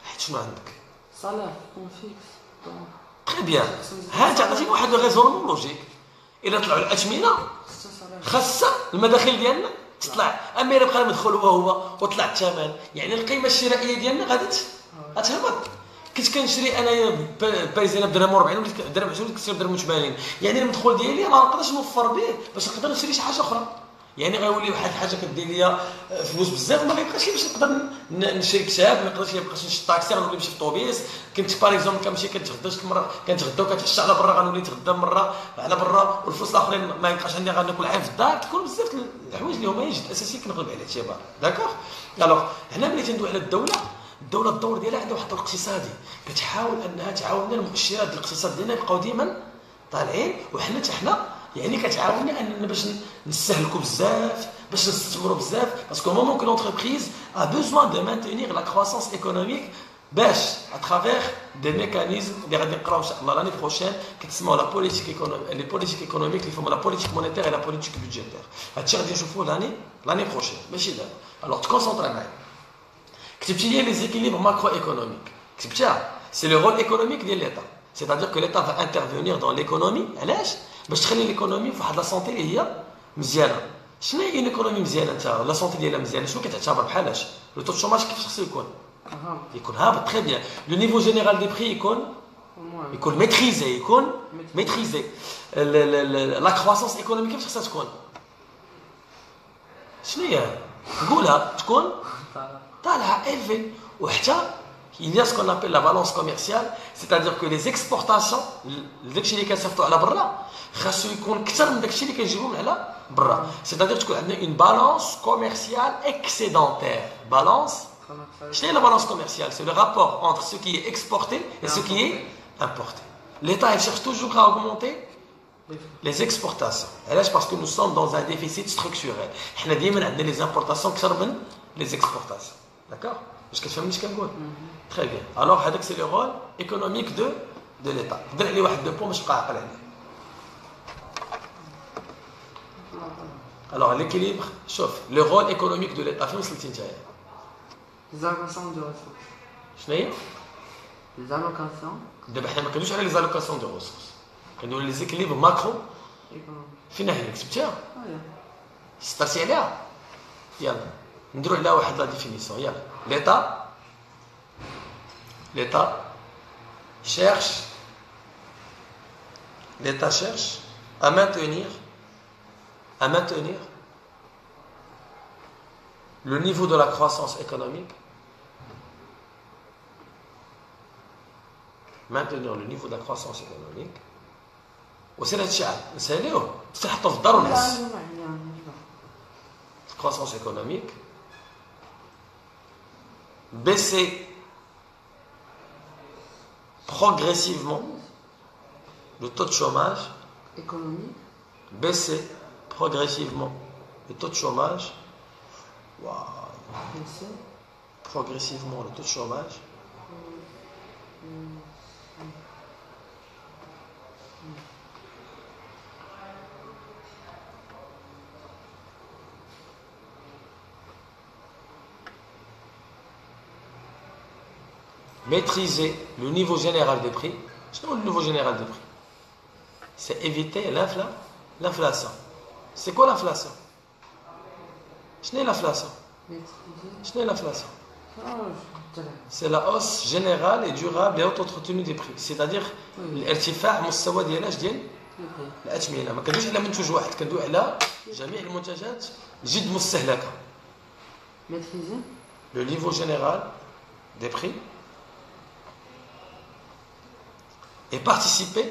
حيت شنو عندك؟ صالير كون فيكس. تري بيان. ها انت عطيتيني واحد لو ريزونمون لوجيك. الا طلعوا الاثمنه خاصه المداخيل ديالنا تطلع، اما الا بقى المدخول هو وطلع الثمن يعني القيمه الشرائيه ديالنا غادي غتهبط. كنت كنشري انايا باريزيانه بدرهم 40 وليت درهم 20 وليت كنشري بدرهم 80. يعني المدخول ديالي ما نقدرش نوفر به باش نقدر نشري شي حاجه اخرى. يعني غيولي واحد الحاجه كدير ليا فلوس بزاف ما غيبقاش باش نقدر نشري كتاب، ما نقدرش نمشي الطاكسي غنولي نمشي في الطوبيس. كنت باغ اكزومبل كنمشي كنتغدى شي مره كنتغدى وكنتعشى على برا غنولي نتغدى مره على برا والفلوس الاخرين ما يبقاش عندي غناكل عام في الدار. كيكون بزاف الحوايج اللي هما يجد اساسي كنغلب على الاعتبار. داكوغ. الوغ هنا ملي تندوي على الدوله الدور ديالها عندها واحد الدور اقتصادي كتحاول انها تعاوننا المؤشرات ديال الاقتصاد ديالنا يبقاو ديما طالعين وحنا حتى حنا يعني كتعاوننا اننا باش نستهلكوا بزاف باش نستثمروا بزاف باسكو مومون كو لونتربريز ا بوزوان دو مانتينير لا كرواسونس ايكونوميك باش اترافير دي ميكانيزم اللي غادي نقراو ان شاء الله لاني بروشين كتسموا لا بوليتيك ايكونوميك لي بوليتيك ايكونوميك اللي فما لا بوليتيك مونيتير لا بوليتيك بودجيتير هادشي غادي نشوفوه لاني بروشين ماشي دابا الوغ تكونسونطري معايا كتبتي لي لي زيكيليبر ماكرو ايكونوميك كتبتها سي لو رول ايكونوميك ديال ليتا c'est-à-dire que l'État va intervenir dans l'économie علاش باش تخلي ليكونومي فواحد لا سونتي اللي هي مزيانه شنو هي ليكونومي مزيانه انت لا سونتي ديالها مزيانه شنو كتعتبر بحالاش لو تو شوماج كيف خصو يكون هابط تري بيان لو نيفو جينيرال دي بري يكون ميتريزي ميتريزي لا كرواسونس ايكونوميك كيف خصها تكون شنو هي نقولها تكون طالعه ايلفي وحتى il y a ce qu'on appelle la balance commerciale, c'est-à-dire que les exportations, داكشي اللي كنصيفطوا على برا خاصو يكون اكثر من داكشي اللي كنجيبو من على برا، c'est-à-dire تكون عندنا une balance commerciale excédentaire. Balance. شنو هي la balance commerciale? C'est le rapport entre ce qui est exporté et ce qui est importé. L'État il cherche toujours à augmenter les exportations. علاش parce que nous sommes dans un déficit structurel. حنا ديما عندنا les importations اكثر من les exportations. D'accord? باش كتفهمني اش كنقول؟ Très bien. Alors, c'est le rôle économique de l'État. Je vais vous donner 2 points, mais je ne vais pas parler. Alors, l'équilibre, chauffe. Le rôle économique de l'État, c'est les allocations de ressources. C'est les allocations. D'abord, on ne parle pas les allocations de ressources. On parle les équilibres macro. Fin de c'est bien. C'est assez bien. Yalla. On va voir la définition. Yalla. L'État cherche à maintenir le niveau de la croissance économique. Maintenir le niveau de la croissance économique. وسير هاد الشيء نساليوه تحطوا في الدار ونعس. Croissance économique. Baisser progressivement le taux de chômage économique, baisser progressivement le taux de chômage, baisser progressivement le taux de chômage, maîtriser le niveau général des prix. C'est le niveau général des prix. C'est éviter l'inflation. C'est quoi l'inflation? C'est l'inflation. C'est l'inflation. C'est la hausse générale et durable et auto-entretenue des prix. C'est-à-dire الارتفاع مستوى ديال اش ديال الاثمنه. ما كندويش على منتوج واحد، كندوي على جميع المنتجات جد مستهلكه. Maîtriser le niveau général des prix et participer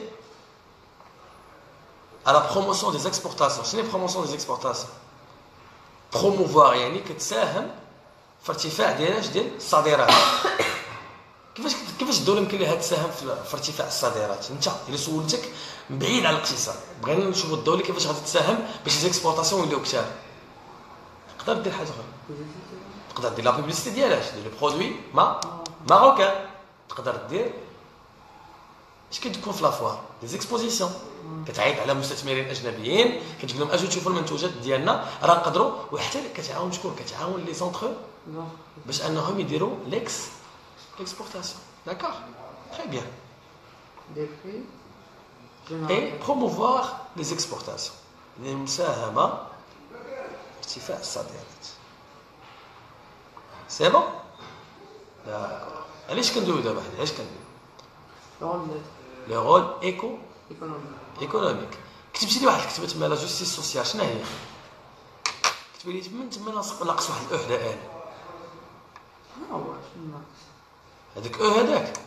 à la promotion des exportations. C'est la promotion des exportations. Promouvoir يعني كتساهم في ارتفاع ديال الصادرات. كيفاش الدوله يمكن لها تساهم في ارتفاع الصادرات؟ انت الا سولتك بعيد على الاقتصاد بغينا نشوفوا الدوله كيفاش غادي تساهم باش ليزيكسبورطاسيون يوليو كثار. تقدر دير حاجه اخرى، تقدر دير لا بوبليسيتي ديالها دير لي برودوي ماروكان، تقدر دير اش كتكون في لافوار دي زيكسبوزيسيون كتعيط على مستثمرين اجنبيين كتجيب لهم اجوا تشوفوا المنتوجات ديالنا راه نقدروا، وحتى كتعاون شكون؟ كتعاون لي زونتر باش انهم يديروا l'exportation. D'accord? Très bien. Des prix. Et promouvoir les exportations. المساهمة ارتفاع الصادرات. C'est bon? لا علاش كندويو دابا حنا؟ علاش كندويو؟ Le rôle économique. كتبتي لي واحد الكتبه تما لا جوستيس سوسيال شنو هي؟ كتبي لي تما ناقص واحد الوحده آلة. ها هو شنو ناقص؟ هذاك هذاك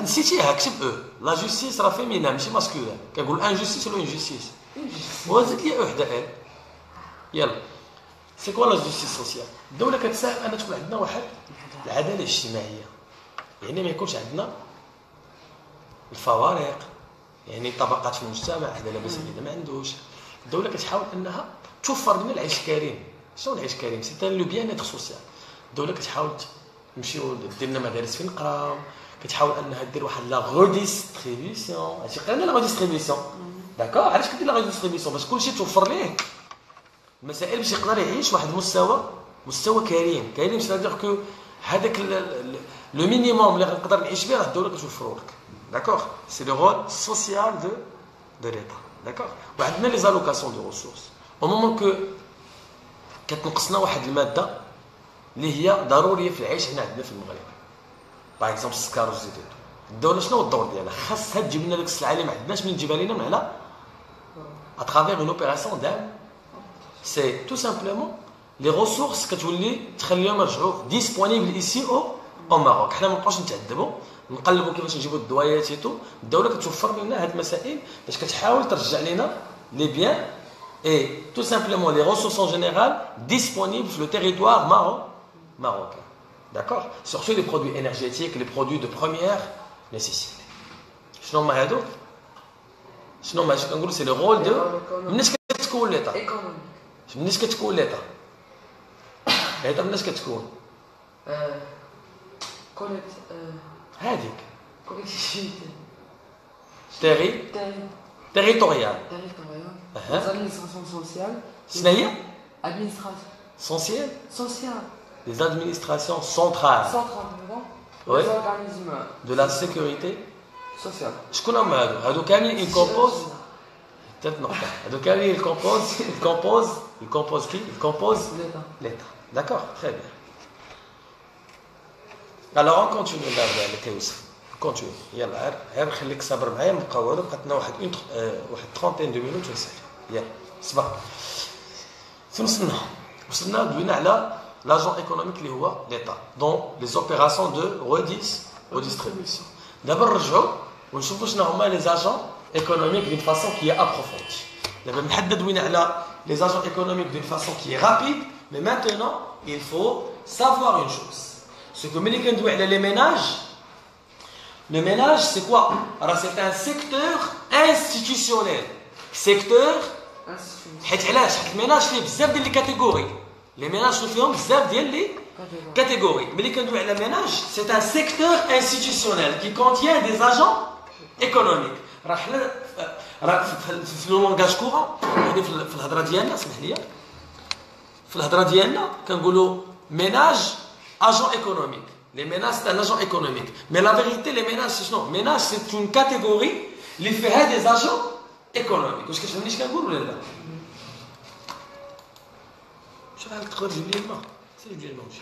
نسيتيها كتب لا جوستيس راه فيمينا ماشي ماسكولين كنقول انجوستيس ولا انجوستيس وزيد لي وحده يلا سي كوا لا جوستيس سوسيال الدوله كتساهم ان تكون عندنا واحد العداله الاجتماعيه يعني ما يكونش عندنا الفوارق يعني طبقات في المجتمع هذا لاباس عليه ما عندوش. الدوله كتحاول انها توفر لنا العيش الكريم. شنو العيش الكريم؟ سي لو بيان ايتر سوسيال. الدوله كتحاول نمشيو دير لنا مدارس فين نقراو، كتحاول انها دير واحد لا غوديستريبيسيون. هادشي قلنا لا غوديستريبيسيون داكور. علاش كدير لا غوديستريبيسيون؟ باش كلشي توفر ليه المسائل باش يقدر يعيش واحد مستوى كريم. كريم سيتادير كو هذاك لو مينيموم اللي غنقدر نعيش به راه الدوله كتوفرو لك داكور. سي لو رول سوسيال دو ليتا داكور. وعندنا لي زالوكاسيون دو ريسورس او مومون كو كتنقصنا واحد الماده اللي هي ضروريه في العيش هنا عندنا في المغرب. باغ اكزومبل السكر والزيت. الدوله شنو هو الدور ديالها؟ خاصها تجيب لنا داك السلعه اللي ما عندناش منين تجيبها لينا من على اترافير اون اوبيراسيون دام. سي تو سامبلومون لي ريسورس كتولي تخليهم يرجعوا ديسپونيبل ايسي او ماروك. حنا ما نبقاوش نتعذبوا نقلبوا كيفاش نجيبوا الدوايات ايتو. الدوله كتوفر لنا هاد المسائل باش كتحاول ترجع لنا لي بيان اي تو سامبلومون لي ريسورس ان جينيرال ديسپونيبل في لو تيريتوار marocain. D'accord? Surtout les produits énergétiques, les produits de première nécessité. شنو هما هادو؟ شنو هما؟ كنقولوا سي لو رول دو مناش كتكون ليطا. مناش كتكون ليطا. ليطا مناش كتكون؟ هاديك. تيريتوريال. Les administrations sociales. شنو هي؟ Administration. Sociale. Les administrations centrales. Oui. Les organismes. De la sécurité sociale. شكون هما هادو؟ هادو كاملين يكومبوز ثلاث نقطة. هادو كاملين يكومبوز كي؟ يكومبوز l'État. D'accord, très bien. Alors on continue là كيوسف. كونتيني يلا غير خليك صابر معايا نبقاو هادو بقاتنا واحد طرونتين دو مينوت ونسالي. يلا صباح. فين وصلنا دوينا على l'agent économique اللي هو l'État dans les opérations de redistribution. دابا نرجعوا ونشوفوا شنو هما les agents économiques d'une façon qui est approfondie. دابا نحدد وين على les agents économiques d'une façon qui est rapide, mais maintenant il faut savoir une chose. Ce que ملي كندوي على les ménages, le ménage c'est quoi? Alors c'est un secteur institutionnel. Secteur حيت علاش؟ حيت الميناج فيه بزاف ديال لي كاتيجوري. لي ميناج فيهم بزاف ديال لي كاتيجوري. ملي كندوي على ميناج سي ان سيكتور انستيتيوسيونيل كي كونتيان دي اجون ايكونوميك. راه حنا في لو لونغاج كورون يعني في الهضره ديالنا اسمح لي في الهضره ديالنا كنقولوا ميناج اجون ايكونوميك. لي ميناج سي ان اجون ايكونوميك مي لا فيريتي لي ميناج سي شنو؟ ميناج سي اون كاتيجوري اللي فيها دي اجون ايكونوميك. واش كتفهمني اش كنقول ولا لا؟ شوف هاك تقدر تجيب لي الماء. سير جيب لي الماء ومشي.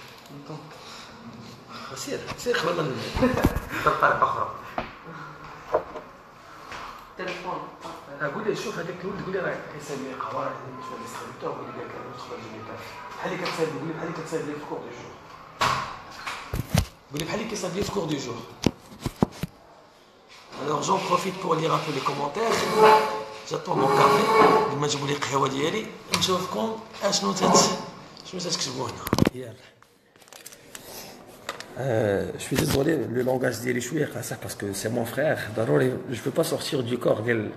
سير قبل ما ندير طريقه اخرى. تليفون. قول لي شوف هذاك الولد قول لي راه كيسال لي قهوه راه بالنسبه للديستريبيتور قول لي قال لك تقدر تجيب لي كاف. بحال اللي كتسال لي بحال اللي كتسال لي في كور دو جور. قول لي بحال اللي كيسال لي في كور دو جور. Alors j'en profite pour lire un peu les commentaires. J'attends mon café. لما جابوا لي القهوه ديالي نشوفكم شنو تكتبوا هنا. يلا. Je suis désolé, le langage ديالي شويه قاصح parce que c'est mon frère. ضروري je peux pas sortir du corps ديال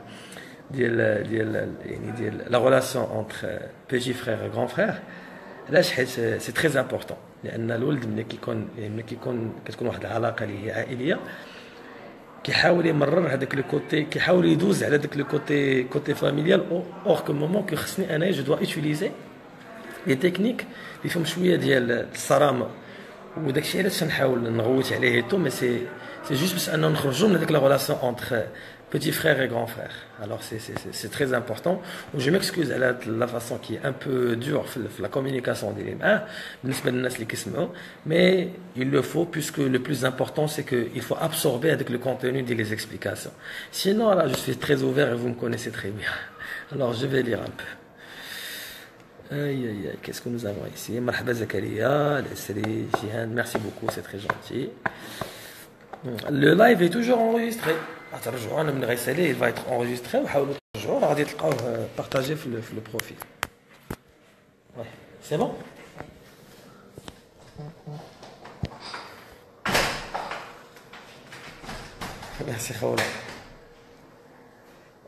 la relation entre petit frère et grand frère. علاش؟ حيت c'est très important. لان الولد ملي كيكون كتكون واحد العلاقه اللي هي عائليه كيحاول يمرر هذاك لو كوتي، كيحاول يدوز على داك لو كوتي فاميليال. اور كو مومون كو خصني انا جو دوا يوتيليزي لي تكنيك اللي فيهم شويه ديال الصرامه وداك الشيء علاش نحاول نغوت عليه تو. مي سي جوست باش اننا نخرجوا من هذيك لا ريلاسيون انتر petit frère et grand frère. Alors c'est très important. Je m'excuse à la façon qui est un peu dure la communication des mains, mais il le faut puisque le plus important c'est qu'il faut absorber avec le contenu des explications. Sinon là je suis très ouvert et vous me connaissez très bien. Alors je vais lire un peu. Aïe aïe aïe, qu'est-ce que nous avons ici? Marhaba Zakaria, Jihan, merci beaucoup, c'est très gentil. Le live est toujours enregistré. ترجعوا انا من غيساليه il va être enregistré وحاولوا ترجعوا راه غادي تلقاوه بارطاجي في لو بروفيل. وي سي بون. ميرسي خولا.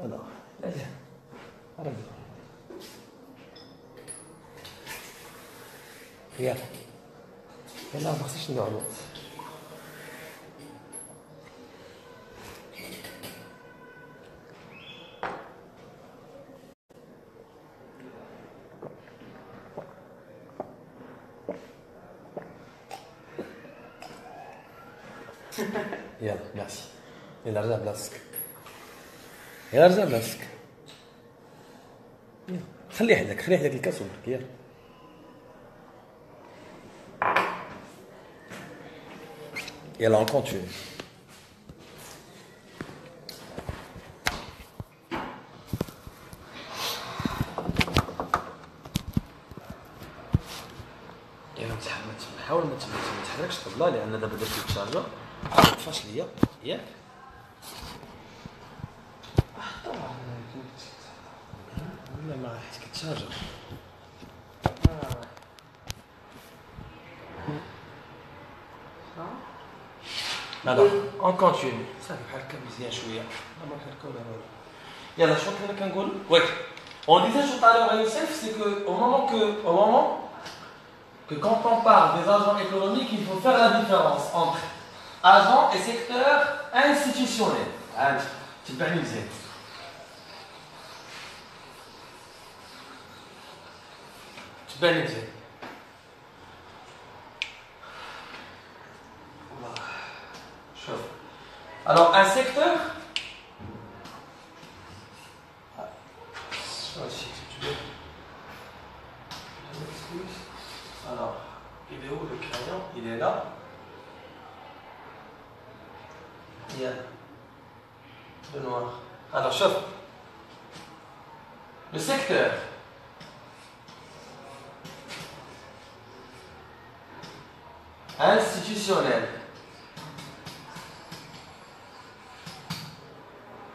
Alors, regarde. Regarde. Là, on va chercher une norme. يلا ميرسي يلا رجع بلاصتك يلا رجع بلاصتك خلي حدك الكاس وبرك يلا يلا on continue يلا حاول ما تحركش الطبلة لأن دابا درتي الشارجر فاش ليا ياك ولا ما حيت كتشارجر alors on continue صافي بحال هكا مزيان شويه ما كنحركو ولا والو يلا شنو كنا كنقول وي on disait tout à l'heure à Youssef c'est que au moment que quand on parle des agents économiques il faut faire la différence entre agent et secteur institutionnel. Allez, tu peux m'amuser. Tu peux m'amuser. Alors, un secteur. Alors, il est où le crayon? Il est là. Il y a le noir. Alors, chauffe. Le secteur. Institutionnel.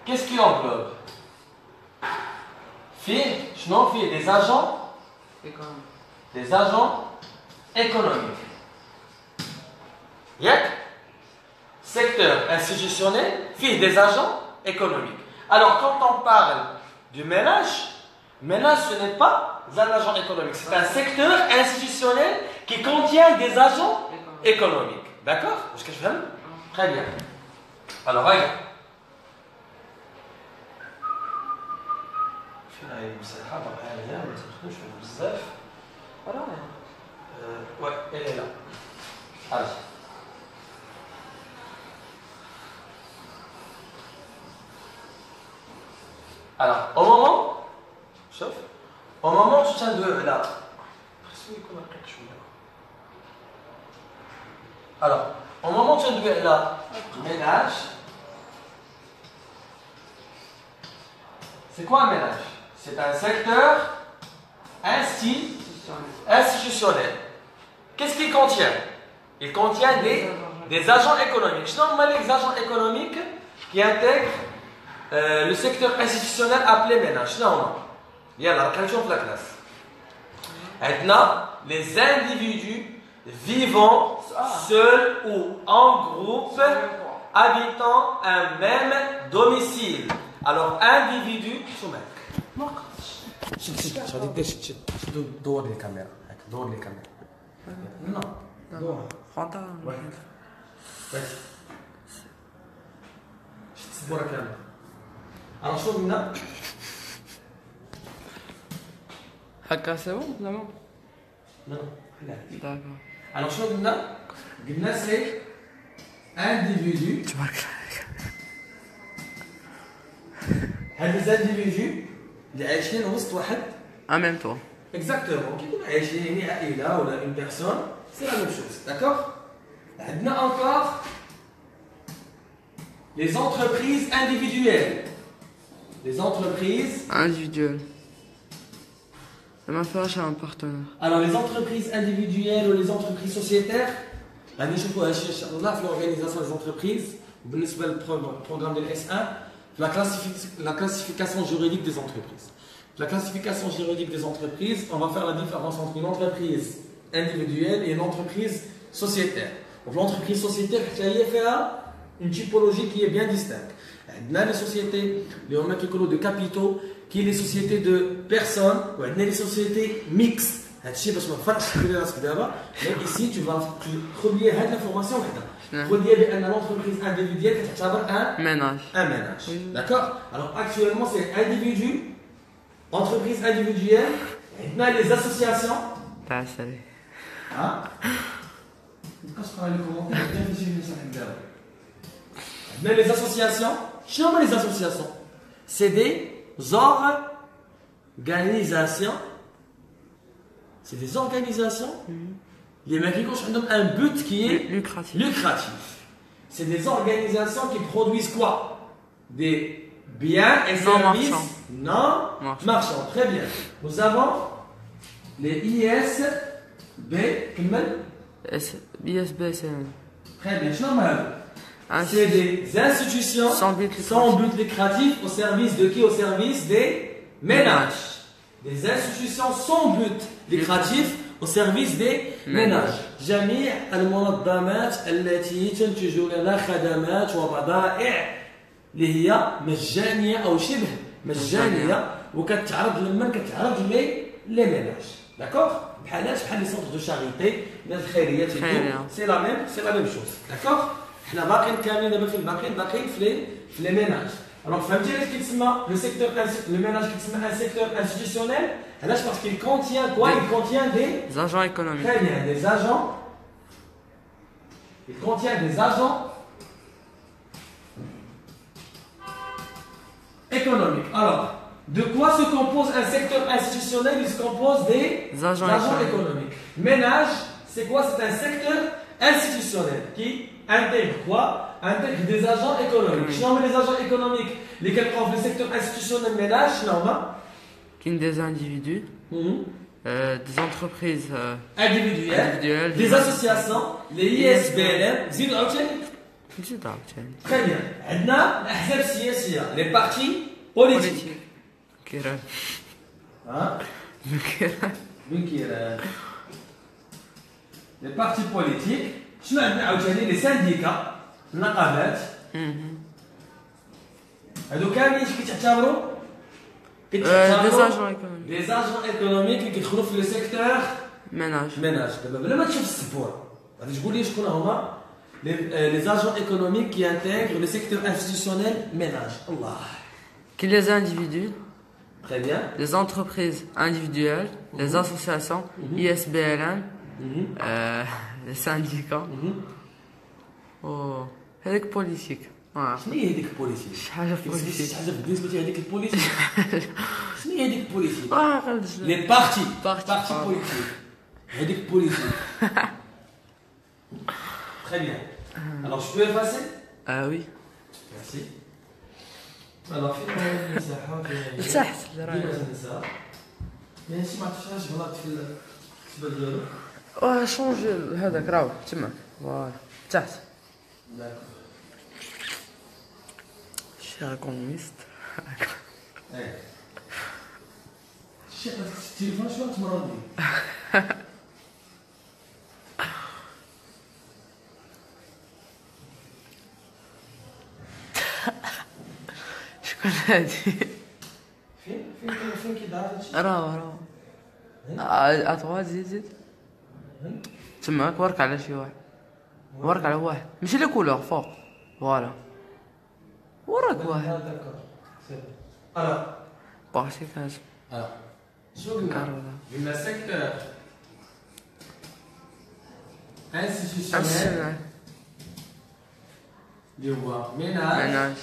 Qu'est-ce qui englobe? Des agents économiques. Des agents économiques. Yak? Secteur institutionnel, des agents économiques. Alors, quand on parle du ménage ce n'est pas un agent économique, c'est un secteur institutionnel qui contient des agents économiques. D'accord? Est-ce que je fais? Très bien. Alors, regarde. Ouais, elle est là. Allez. Alors, au moment où tu tiens de là. Alors, au moment où tu tiens de là, ménage. C'est quoi un ménage? C'est un secteur institutionnel. Qu'est-ce qu'il contient? Il contient des agents économiques. Je nomme les agents économiques qui intègrent le secteur institutionnel appelé ménage. Il y a la question de la classe. Maintenant, les individus vivant seuls ou en groupe habitant un même domicile. Alors, individu, دور الكاميرا دور الكاميرا non دور فانتا بس تصبر كامل alors شنو قلنا هكا سوا لا non داكور alors شنو قلنا c'est individu تبارك الله هاد الانديفيدو اللي عايشين وسط واحد en même temps. Exactement. Qui peut agir une ou une personne, c'est la même chose. D'accord? On a encore les entreprises individuelles. Les entreprises individuelles. Ça m'a fait un partenaire. Alors, les entreprises individuelles ou les entreprises sociétaires, on a l'organisation des entreprises, le programme de l'S1, la classification juridique des entreprises. La classification juridique des entreprises, on va faire la différence entre une entreprise individuelle et une entreprise sociétaire. Donc l'entreprise sociétaire, il y a une typologie qui est bien distincte. عندنا les sociétés اللي هما كيكونوا de capitaux كاين les sociétés de personnes وعندنا les sociétés mixtes. هادشي باش ما نفرقش في راسك دابا. Mais ici tu vas relier هاد l'information وحده. relier بان l'entreprise individuelle كتعتبر un ménage. D'accord. Alors actuellement c'est individu, entreprise individuelle. عندنا les associations. تاع السري. Mais les associations, les associations, c'est des organisations. C'est des organisations. Les mecs qui ont un but qui est lucratif. C'est des organisations qui produisent quoi? Des biens et services non marchands. Très bien. Nous avons les ISB. ISBN. Très bien. C'est des institutions sans but lucratif au service de qui? Au service des ménages. Des institutions sans but lucratif au service des ménages. جميع المنظمات التي تنتج لنا خدمات وبضائع اللي هي مجانية أو شبه مجانية وكتعرض لمن كتعرض لي ميناج. داكوغ؟ بحال لي سونتر دو شاريتي الناس الخيريات سي لا ميم شوز. داكوغ؟ حنا باقيين كاملين دابا فين باقيين في لي ميناج. Alors فهمتي علاش كيتسمى لو سيكتور لو ميناج كيتسمى ان سيكتور انستيتيونيل؟ علاش؟ باسكو il contient quoi? Il contient des agents économiques. Très bien, des agents. Il contient des agents économiques. Alors, de quoi se compose un secteur institutionnel? Il se compose des agents économiques. Ménage, c'est quoi? C'est un secteur institutionnel qui intègre quoi? Intègre des agents économiques. Je nomme les agents économiques. Lesquels prouvent le secteur institutionnel ménage, normal. Qui sont des individus, des entreprises individuelles, des associations, les ISBN, Très bien. Maintenant, les partis politiques. Les partis politiques, les syndicats, النقابات. هادو كاملين كيتعتبروا des agents économiques. Des agents économiques اللي كيدخلوا في لو سيكتور ménage. دابا بلا ما تشوف السبوره غادي تقول لي شكون هما les agents économiques qui intègrent le secteur institutionnel ménage. Allah. Qui les individus. Très bien. Les entreprises individuelles, les associations, ISBN, les syndicats. هذيك بوليتيك. شنو هي هذيك البوليتيك؟ شي حاجه بوليتيك. شي حاجه بالنسبه لهذيك البوليتيك. شنو هي هذيك البوليتيك؟ لي بارتي بوليتيك. هذيك البوليتيك. Très bien. Alors je peux effacer? Ah oui. Merci. Alors فين المساحه؟ تحت النساء. ماشي ما عرفتش غلط في السبب ديالو. شونجي هذاك راهو تما. فوالا تحت. D'accord. Cher économiste. التليفون شنو تمرض لي؟ شكون هادي؟ فين كيدار هادشي؟ راهو اطوا زيد تماك ورك على شي واحد. ورك على واحد ماشي لي كولور فوق. فوالا وراك واحد. Alors, بارتي كاز. شنو قلنا secteur institutionnel اللي هو ménage